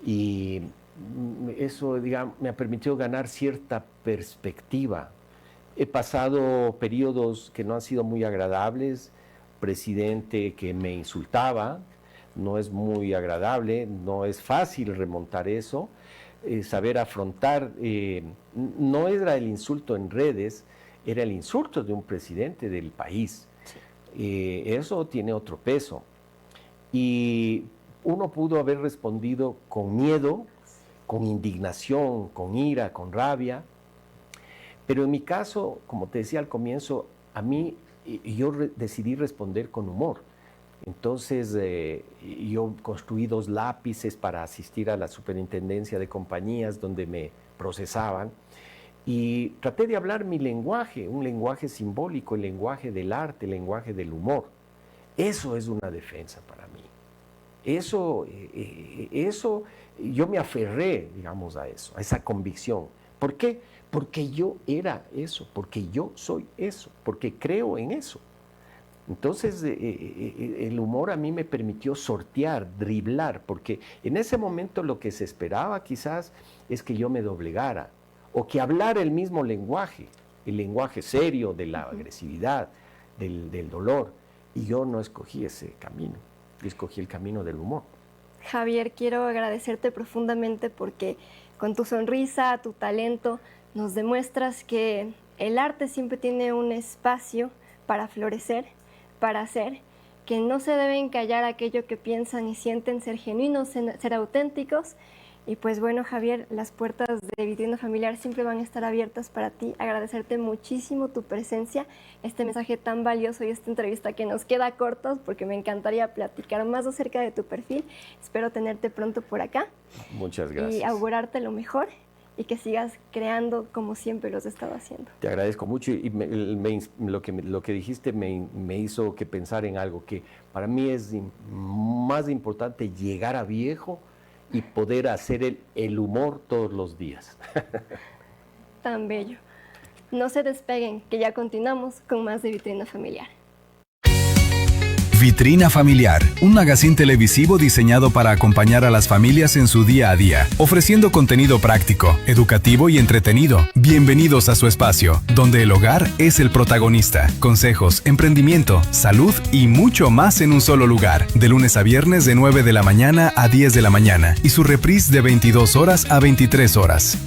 y eso, digamos, me ha permitido ganar cierta perspectiva. He pasado periodos que no han sido muy agradables, presidente que me insultaba, no es muy agradable, no es fácil remontar eso, saber afrontar, no era el insulto en redes, era el insulto de un presidente del país. Eso tiene otro peso. Y uno pudo haber respondido con miedo, con indignación, con ira, con rabia. Pero en mi caso, como te decía al comienzo, yo decidí responder con humor. Entonces, yo construí 2 lápices para asistir a la superintendencia de compañías donde me procesaban y traté de hablar mi lenguaje, un lenguaje simbólico, el lenguaje del arte, el lenguaje del humor. Eso es una defensa para mí. Eso yo me aferré, digamos, a eso, a esa convicción. ¿Por qué? Porque yo era eso, porque yo soy eso, porque creo en eso. Entonces, el humor a mí me permitió sortear, driblar, porque en ese momento lo que se esperaba quizás es que yo me doblegara, o que hablara el mismo lenguaje, el lenguaje serio de la agresividad, del dolor, y yo no escogí ese camino, yo escogí el camino del humor. Javier, quiero agradecerte profundamente porque con tu sonrisa, tu talento, nos demuestras que el arte siempre tiene un espacio para florecer, para hacer, que no se deben callar aquello que piensan y sienten, ser genuinos, ser auténticos. Y pues bueno, Javier, las puertas de Vitrina Familiar siempre van a estar abiertas para ti. Agradecerte muchísimo tu presencia, este mensaje tan valioso y esta entrevista que nos queda cortos porque me encantaría platicar más acerca de tu perfil. Espero tenerte pronto por acá. Muchas gracias. Y augurarte lo mejor y que sigas creando como siempre lo has estado haciendo. Te agradezco mucho y lo que dijiste me hizo que pensar en algo que para mí es más importante, llegar a viejo y poder hacer el humor todos los días. Tan bello. No se despeguen, que ya continuamos con más de Vitrina Familiar. Vitrina Familiar, un magazine televisivo diseñado para acompañar a las familias en su día a día, ofreciendo contenido práctico, educativo y entretenido. Bienvenidos a su espacio, donde el hogar es el protagonista. Consejos, emprendimiento, salud y mucho más en un solo lugar. De lunes a viernes de 9 de la mañana a 10 de la mañana y su reprise de 22 horas a 23 horas.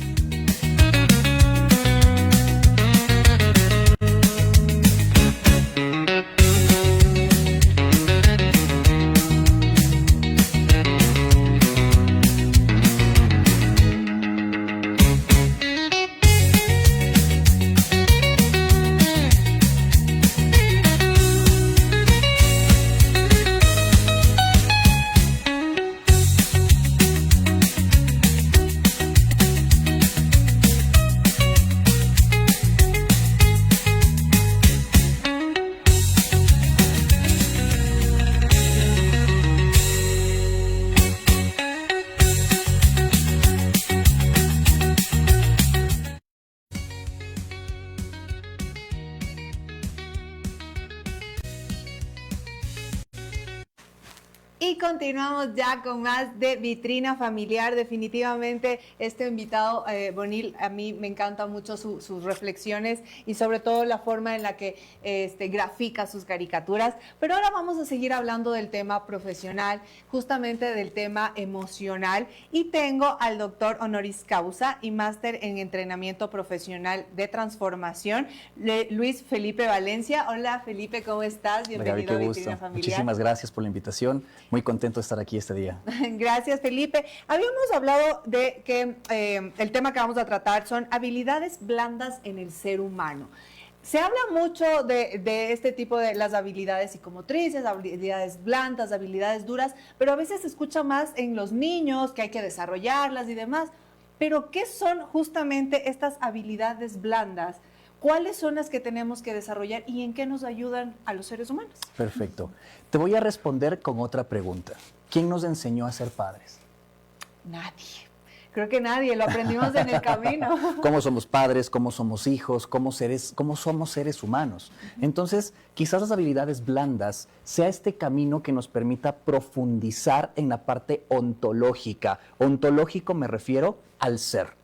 Y continuamos ya con más de Vitrina Familiar. Definitivamente este invitado, Bonil, a mí me encanta mucho sus reflexiones y sobre todo la forma en la que grafica sus caricaturas. Pero ahora vamos a seguir hablando del tema profesional, justamente del tema emocional. Y tengo al doctor honoris causa y máster en entrenamiento profesional de transformación, Luis Felipe Valencia. Hola Felipe, ¿cómo estás? Bienvenido a Vitrina Familiar. Muchísimas gracias por la invitación. Muy contento de estar aquí este día. Gracias, Felipe. Habíamos hablado de que el tema que vamos a tratar son habilidades blandas en el ser humano. Se habla mucho de este tipo de las habilidades psicomotrices, habilidades blandas, habilidades duras, pero a veces se escucha más en los niños, que hay que desarrollarlas y demás. Pero, ¿qué son justamente estas habilidades blandas? ¿Cuáles son las que tenemos que desarrollar y en qué nos ayudan a los seres humanos? Perfecto. Te voy a responder con otra pregunta. ¿Quién nos enseñó a ser padres? Nadie. Creo que nadie, lo aprendimos en el camino. ¿Cómo somos padres? ¿Cómo somos hijos? ¿Cómo somos seres humanos? Entonces, quizás las habilidades blandas sea este camino que nos permita profundizar en la parte ontológica. Ontológico me refiero al ser.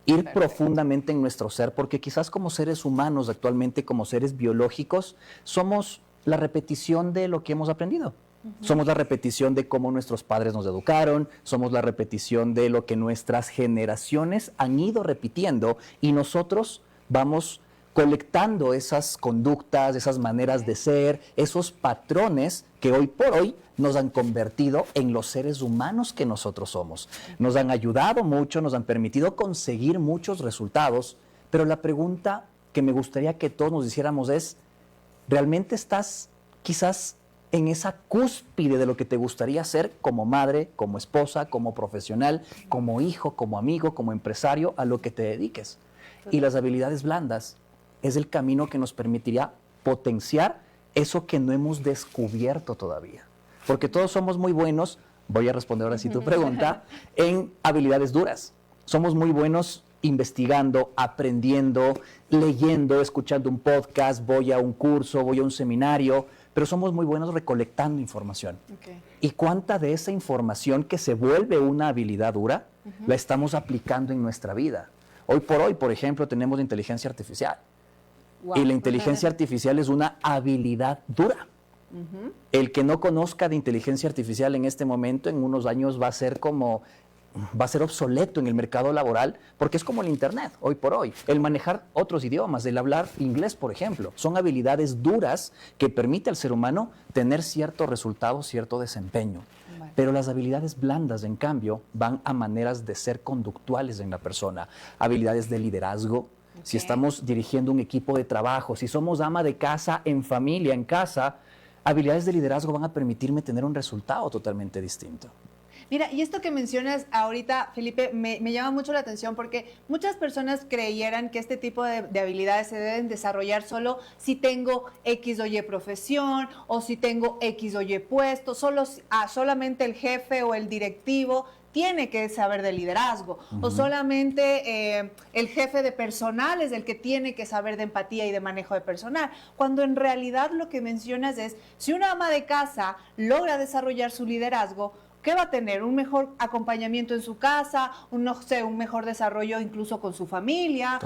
Ir profundamente en nuestro ser, porque quizás como seres humanos actualmente, como seres biológicos, somos la repetición de lo que hemos aprendido. Somos la repetición de cómo nuestros padres nos educaron, somos la repetición de lo que nuestras generaciones han ido repitiendo y nosotros vamos colectando esas conductas, esas maneras de ser, esos patrones que hoy por hoy nos han convertido en los seres humanos que nosotros somos. Nos han ayudado mucho, nos han permitido conseguir muchos resultados, pero la pregunta que me gustaría que todos nos hiciéramos es, ¿realmente estás quizás en esa cúspide de lo que te gustaría ser como madre, como esposa, como profesional, como hijo, como amigo, como empresario, a lo que te dediques? Y las habilidades blandas es el camino que nos permitiría potenciar eso que no hemos descubierto todavía. Porque todos somos muy buenos, voy a responder ahora sí tu pregunta, en habilidades duras. Somos muy buenos investigando, aprendiendo, leyendo, escuchando un podcast, voy a un curso, voy a un seminario, pero somos muy buenos recolectando información. Okay. ¿Y cuánta de esa información que se vuelve una habilidad dura la estamos aplicando en nuestra vida? Hoy por hoy, por ejemplo, tenemos la inteligencia artificial. Wow, y la inteligencia artificial es una habilidad dura. El que no conozca de inteligencia artificial en este momento, en unos años va a ser obsoleto en el mercado laboral, porque es como el Internet, hoy por hoy. El manejar otros idiomas, el hablar inglés, por ejemplo, son habilidades duras que permite al ser humano tener cierto resultado, cierto desempeño. Vale. Pero las habilidades blandas, en cambio, van a maneras de ser conductuales en la persona. Habilidades de liderazgo. Okay. Si estamos dirigiendo un equipo de trabajo, si somos ama de casa, en familia, en casa, habilidades de liderazgo van a permitirme tener un resultado totalmente distinto. Mira, y esto que mencionas ahorita, Felipe, me llama mucho la atención porque muchas personas creyeran que este tipo de habilidades se deben desarrollar solo si tengo X o Y profesión o si tengo X o Y puesto, solamente el jefe o el directivo tiene que saber de liderazgo, o solamente el jefe de personal es el que tiene que saber de empatía y de manejo de personal, cuando en realidad lo que mencionas es, si una ama de casa logra desarrollar su liderazgo, ¿qué va a tener? Un mejor acompañamiento en su casa, un mejor desarrollo incluso con su familia,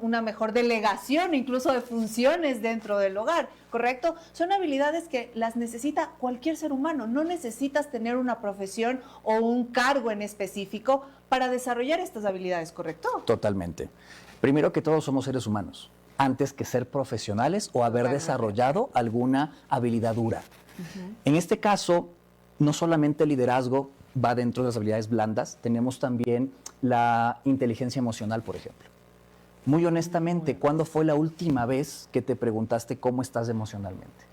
una mejor delegación incluso de funciones dentro del hogar, ¿correcto? Son habilidades que las necesita cualquier ser humano, no necesitas tener una profesión o un cargo en específico para desarrollar estas habilidades, ¿correcto? Totalmente. Primero que todos somos seres humanos, antes que ser profesionales o haber desarrollado alguna habilidad dura. En este caso, no solamente el liderazgo va dentro de las habilidades blandas, tenemos también la inteligencia emocional, por ejemplo. Muy honestamente, ¿cuándo fue la última vez que te preguntaste cómo estás emocionalmente?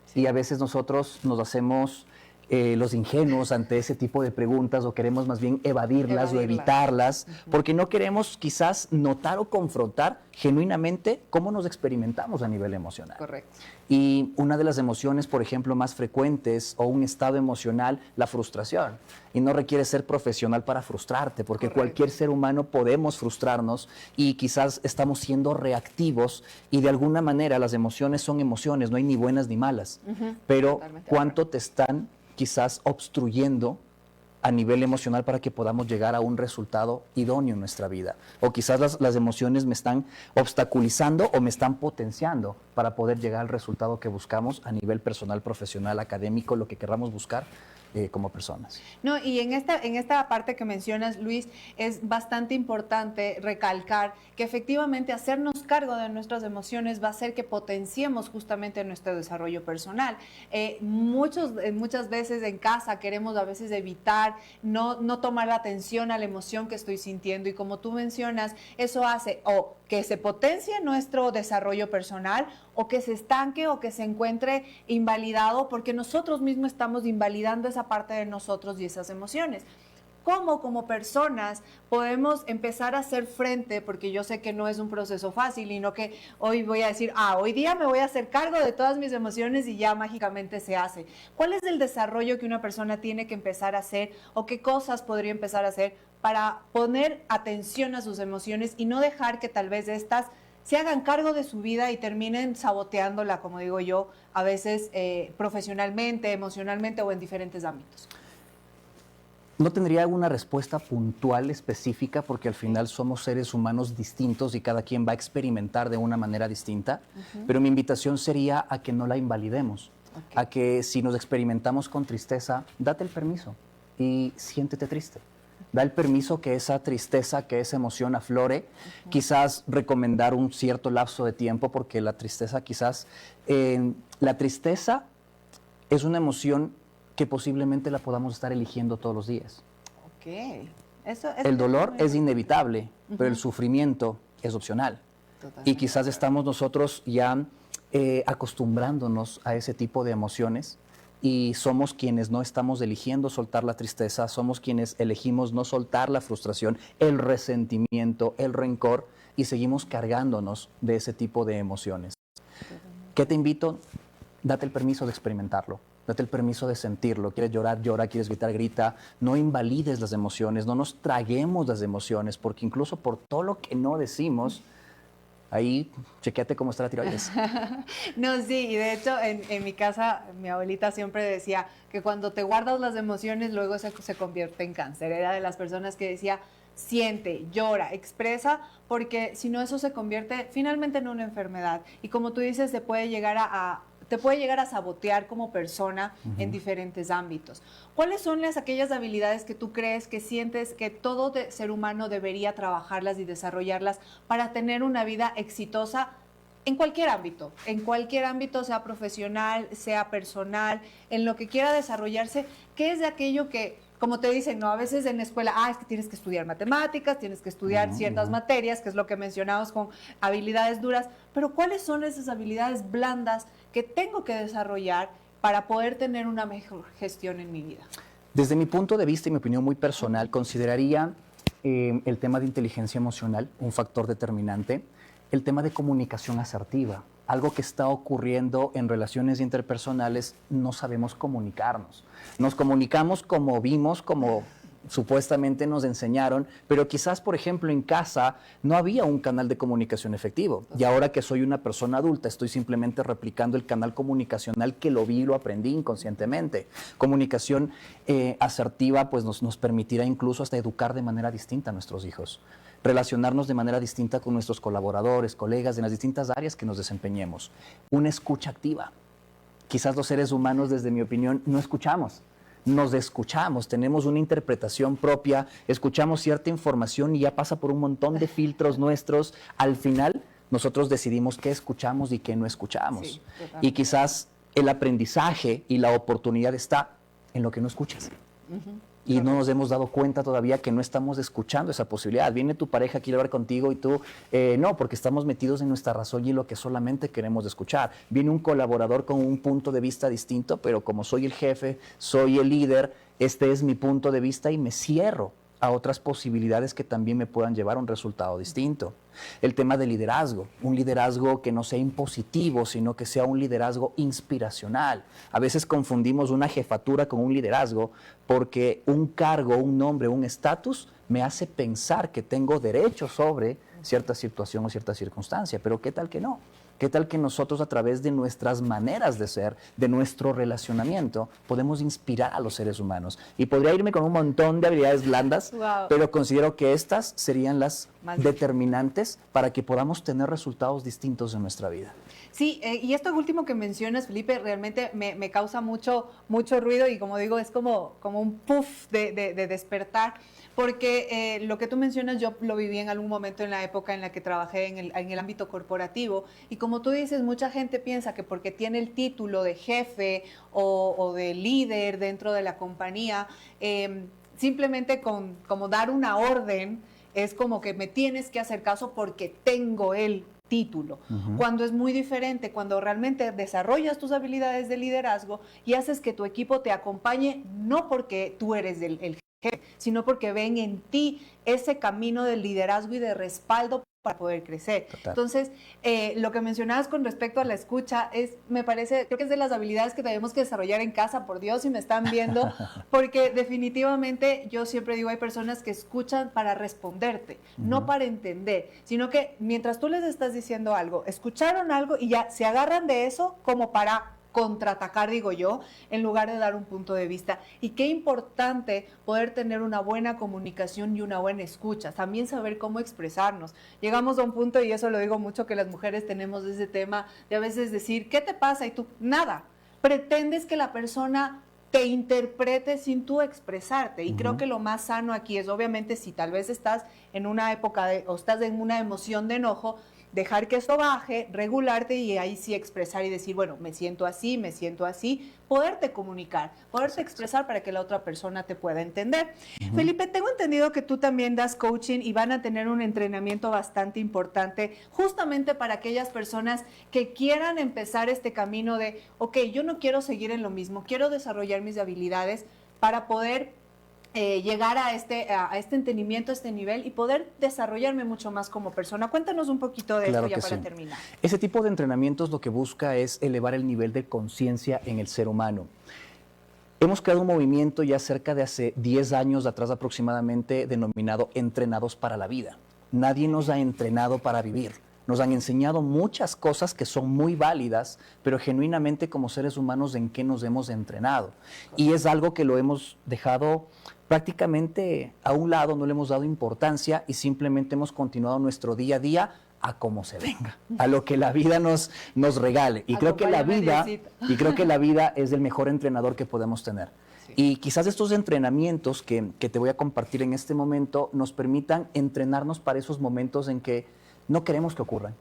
Sí. Y a veces nosotros nos hacemos los ingenuos ante ese tipo de preguntas o queremos más bien evadirlas o evitarlas, porque no queremos quizás notar o confrontar genuinamente cómo nos experimentamos a nivel emocional. Correcto. Y una de las emociones, por ejemplo, más frecuentes o un estado emocional, la frustración. Y no requiere ser profesional para frustrarte, porque cualquier ser humano podemos frustrarnos y quizás estamos siendo reactivos y de alguna manera las emociones son emociones, no hay ni buenas ni malas. Pero ¿cuánto te están quizás obstruyendo a nivel emocional para que podamos llegar a un resultado idóneo en nuestra vida. O quizás las emociones me están obstaculizando o me están potenciando para poder llegar al resultado que buscamos a nivel personal, profesional, académico, lo que queramos buscar como personas. No, y en esta parte que mencionas, Luis, es bastante importante recalcar que efectivamente hacernos cargo de nuestras emociones va a hacer que potenciemos justamente nuestro desarrollo personal. Muchas veces en casa queremos a veces evitar, no tomar atención a la emoción que estoy sintiendo, y como tú mencionas, eso hace o que se potencie nuestro desarrollo personal, o que se estanque o que se encuentre invalidado, porque nosotros mismos estamos invalidando esa parte de nosotros y esas emociones. ¿Cómo como personas podemos empezar a hacer frente? Porque yo sé que no es un proceso fácil, y no que hoy voy a decir, hoy día me voy a hacer cargo de todas mis emociones y ya mágicamente se hace. ¿Cuál es el desarrollo que una persona tiene que empezar a hacer, o qué cosas podría empezar a hacer para poner atención a sus emociones y no dejar que tal vez estas se hagan cargo de su vida y terminen saboteándola, como digo yo, a veces profesionalmente, emocionalmente o en diferentes ámbitos? No tendría una respuesta puntual, específica, porque al final somos seres humanos distintos y cada quien va a experimentar de una manera distinta, pero mi invitación sería a que no la invalidemos, a que si nos experimentamos con tristeza, date el permiso y siéntete triste. Da el permiso que esa tristeza, que esa emoción aflore, quizás recomendar un cierto lapso de tiempo, porque la tristeza la tristeza es una emoción que posiblemente la podamos estar eligiendo todos los días. El dolor es inevitable, pero el sufrimiento es opcional. Totalmente. Y quizás estamos nosotros ya acostumbrándonos a ese tipo de emociones, y somos quienes no estamos eligiendo soltar la tristeza, somos quienes elegimos no soltar la frustración, el resentimiento, el rencor, y seguimos cargándonos de ese tipo de emociones. ¿Qué te invito? Date el permiso de experimentarlo, date el permiso de sentirlo. ¿Quieres llorar? Llora. ¿Quieres gritar? Grita. No invalides las emociones, no nos traguemos las emociones, porque incluso por todo lo que no decimos, ahí, chequéate cómo está la tiroides. No, sí, y de hecho en mi casa mi abuelita siempre decía que cuando te guardas las emociones luego se convierte en cáncer. Era de las personas que decía, siente, llora, expresa, porque si no eso se convierte finalmente en una enfermedad. Y como tú dices, te puede llegar a sabotear como persona en diferentes ámbitos. ¿Cuáles son aquellas habilidades que tú crees, que sientes que todo ser humano debería trabajarlas y desarrollarlas para tener una vida exitosa en cualquier ámbito? En cualquier ámbito, sea profesional, sea personal, en lo que quiera desarrollarse. ¿Qué es de aquello que, como te dicen, no, a veces en la escuela, es que tienes que estudiar matemáticas, tienes que estudiar ciertas materias, que es lo que mencionamos con habilidades duras, pero ¿cuáles son esas habilidades blandas que tengo que desarrollar para poder tener una mejor gestión en mi vida? Desde mi punto de vista y mi opinión muy personal, consideraría el tema de inteligencia emocional un factor determinante, el tema de comunicación asertiva. Algo que está ocurriendo en relaciones interpersonales, no sabemos comunicarnos. Nos comunicamos como vimos, como supuestamente nos enseñaron, pero quizás, por ejemplo, en casa no había un canal de comunicación efectivo. Y ahora que soy una persona adulta, estoy simplemente replicando el canal comunicacional que lo vi y lo aprendí inconscientemente. Comunicación asertiva pues nos permitirá incluso hasta educar de manera distinta a nuestros hijos, relacionarnos de manera distinta con nuestros colaboradores, colegas, en las distintas áreas que nos desempeñemos. Una escucha activa. Quizás los seres humanos, desde mi opinión, no escuchamos. Nos escuchamos, tenemos una interpretación propia, escuchamos cierta información y ya pasa por un montón de filtros nuestros. Al final, nosotros decidimos qué escuchamos y qué no escuchamos. Sí, y quizás el aprendizaje y la oportunidad está en lo que no escuchas. Y no nos hemos dado cuenta todavía que no estamos escuchando esa posibilidad. Viene tu pareja, quiere hablar contigo y tú, no, porque estamos metidos en nuestra razón y en lo que solamente queremos escuchar. Viene un colaborador con un punto de vista distinto, pero como soy el jefe, soy el líder, este es mi punto de vista y me cierro a otras posibilidades que también me puedan llevar a un resultado distinto. El tema del liderazgo, un liderazgo que no sea impositivo, sino que sea un liderazgo inspiracional. A veces confundimos una jefatura con un liderazgo porque un cargo, un nombre, un estatus me hace pensar que tengo derecho sobre cierta situación o cierta circunstancia, pero ¿qué tal que no? ¿Qué tal que nosotros a través de nuestras maneras de ser, de nuestro relacionamiento, podemos inspirar a los seres humanos? Y podría irme con un montón de habilidades blandas, Wow. pero considero que estas serían las Más determinantes para que podamos tener resultados distintos en nuestra vida. Sí, y esto último que mencionas, Felipe, realmente me causa mucho ruido y como digo, es como un puff de despertar, porque lo que tú mencionas yo lo viví en algún momento en la época en la que trabajé en el ámbito corporativo y como tú dices, mucha gente piensa que porque tiene el título de jefe o de líder dentro de la compañía, simplemente como dar una orden es como que me tienes que hacer caso porque tengo el título, cuando es muy diferente, cuando realmente desarrollas tus habilidades de liderazgo y haces que tu equipo te acompañe, no porque tú eres el jefe, sino porque ven en ti ese camino de liderazgo y de respaldo para poder crecer. Total. Entonces, lo que mencionabas con respecto a la escucha me parece, creo que es de las habilidades que tenemos que desarrollar en casa, por Dios, si me están viendo, porque definitivamente yo siempre digo, hay personas que escuchan para responderte, no para entender, sino que mientras tú les estás diciendo algo, escucharon algo y ya se agarran de eso como para contraatacar, digo yo, en lugar de dar un punto de vista. Y qué importante poder tener una buena comunicación y una buena escucha, también saber cómo expresarnos. Llegamos a un punto, y eso lo digo mucho, que las mujeres tenemos ese tema de a veces decir, ¿qué te pasa? Y tú, nada. Pretendes que la persona te interprete sin tú expresarte. Y creo que lo más sano aquí es, obviamente, si tal vez estás en una época o estás en una emoción de enojo, dejar que esto baje, regularte y ahí sí expresar y decir, bueno, me siento así, poderte comunicar, poderte expresar para que la otra persona te pueda entender. Felipe, tengo entendido que tú también das coaching y van a tener un entrenamiento bastante importante justamente para aquellas personas que quieran empezar este camino de, ok, yo no quiero seguir en lo mismo, quiero desarrollar mis habilidades para poder llegar a este entendimiento, a este nivel y poder desarrollarme mucho más como persona. Cuéntanos un poquito de Claro esto ya que para sí. terminar. Ese tipo de entrenamientos lo que busca es elevar el nivel de conciencia en el ser humano. Hemos creado un movimiento ya cerca de hace 10 años atrás aproximadamente denominado Entrenados para la Vida. Nadie nos ha entrenado para vivir. Nos han enseñado muchas cosas que son muy válidas, pero genuinamente como seres humanos en qué nos hemos entrenado. Y es algo que lo hemos dejado prácticamente a un lado, no le hemos dado importancia y simplemente hemos continuado nuestro día a día a como se venga, a lo que la vida nos regale. Y creo que la vida, es el mejor entrenador que podemos tener. Sí. Y quizás estos entrenamientos que te voy a compartir en este momento nos permitan entrenarnos para esos momentos en que no queremos que ocurran.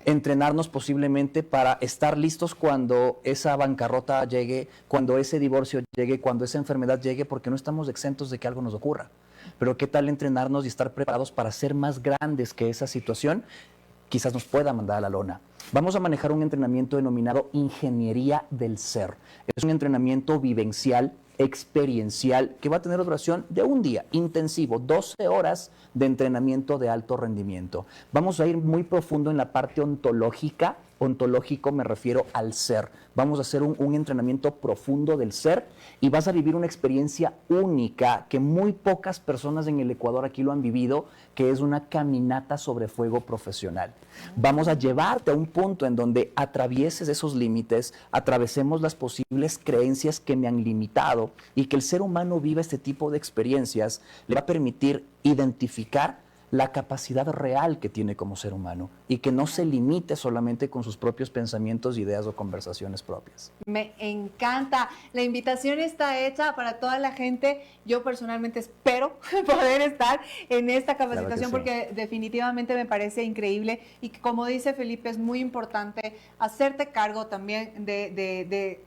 Entrenarnos posiblemente para estar listos cuando esa bancarrota llegue, cuando ese divorcio llegue, cuando esa enfermedad llegue, porque no estamos exentos de que algo nos ocurra. Pero ¿qué tal entrenarnos y estar preparados para ser más grandes que esa situación? Quizás nos pueda mandar a la lona. Vamos a manejar un entrenamiento denominado Ingeniería del Ser. Es un entrenamiento vivencial, experiencial, que va a tener duración de un día, intensivo, 12 horas de entrenamiento de alto rendimiento. Vamos a ir muy profundo en la parte ontológica. Ontológico me refiero al ser. Vamos a hacer un entrenamiento profundo del ser y vas a vivir una experiencia única que muy pocas personas en el Ecuador aquí lo han vivido, que es una caminata sobre fuego profesional. Vamos a llevarte a un punto en donde atravieses esos límites, atravesemos las posibles creencias que me han limitado y que el ser humano viva este tipo de experiencias le va a permitir identificar la capacidad real que tiene como ser humano y que no se limite solamente con sus propios pensamientos, ideas o conversaciones propias. Me encanta. La invitación está hecha para toda la gente. Yo personalmente espero poder estar en esta capacitación porque definitivamente me parece increíble y que, como dice Felipe, es muy importante hacerte cargo también de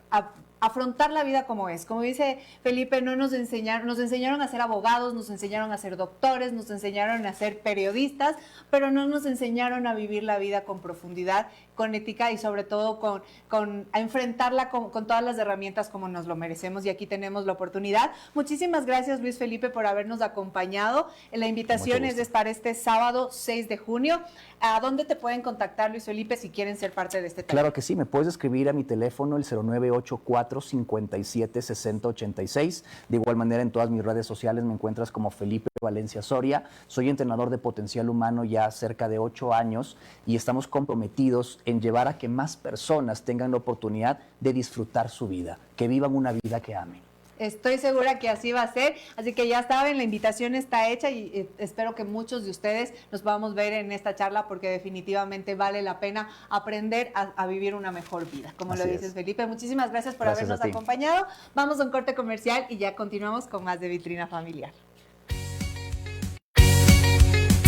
afrontar la vida como es. Como dice Felipe, nos enseñaron a ser abogados, nos enseñaron a ser doctores, nos enseñaron a ser periodistas, pero no nos enseñaron a vivir la vida con profundidad, con ética y sobre todo a enfrentarla con todas las herramientas como nos lo merecemos y aquí tenemos la oportunidad. Muchísimas gracias, Luis Felipe, por habernos acompañado. La invitación es de estar este sábado 6 de junio. ¿A dónde te pueden contactar, Luis Felipe, si quieren ser parte de este taller? Claro que sí, me puedes escribir a mi teléfono, el 0984-576086. De igual manera, en todas mis redes sociales me encuentras como Felipe Valencia Soria. Soy entrenador de potencial humano ya cerca de 8 años y estamos comprometidos en llevar a que más personas tengan la oportunidad de disfrutar su vida, que vivan una vida que amen. Estoy segura que así va a ser, así que ya saben, la invitación está hecha y espero que muchos de ustedes nos podamos ver en esta charla porque definitivamente vale la pena aprender a vivir una mejor vida, como Así lo dices, es. Felipe. Muchísimas gracias por Gracias habernos a ti. acompañado. Vamos a un corte comercial y ya continuamos con más de Vitrina Familiar.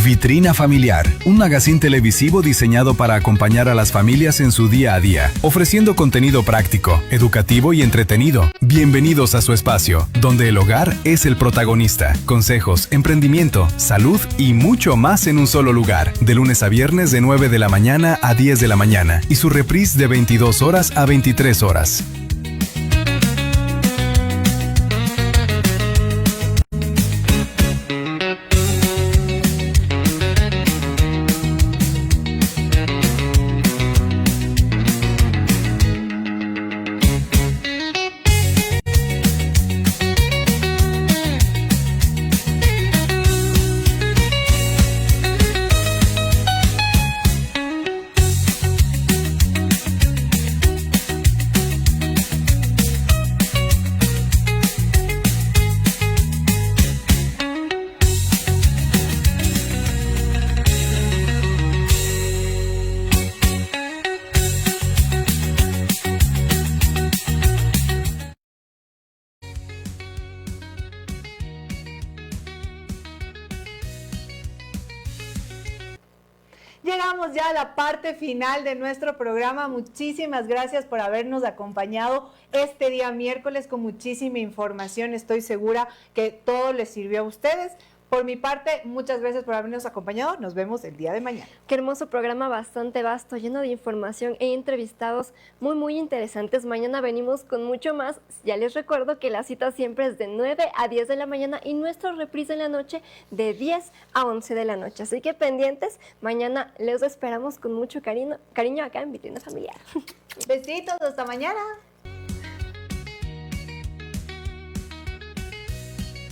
Vitrina Familiar, un magazine televisivo diseñado para acompañar a las familias en su día a día, ofreciendo contenido práctico, educativo y entretenido. Bienvenidos a su espacio, donde el hogar es el protagonista. Consejos, emprendimiento, salud y mucho más en un solo lugar. De lunes a viernes de 9 de la mañana a 10 de la mañana y su reprise de 22 horas a 23 horas. Llegamos ya a la parte final de nuestro programa. Muchísimas gracias por habernos acompañado este día miércoles con muchísima información. Estoy segura que todo les sirvió a ustedes. Por mi parte, muchas gracias por habernos acompañado. Nos vemos el día de mañana. Qué hermoso programa, bastante vasto, lleno de información e entrevistados muy interesantes. Mañana venimos con mucho más. Ya les recuerdo que la cita siempre es de 9 a 10 de la mañana y nuestro reprise en la noche de 10 a 11 de la noche. Así que pendientes, mañana les esperamos con mucho cariño acá en Vitrina Familiar. Besitos, hasta mañana.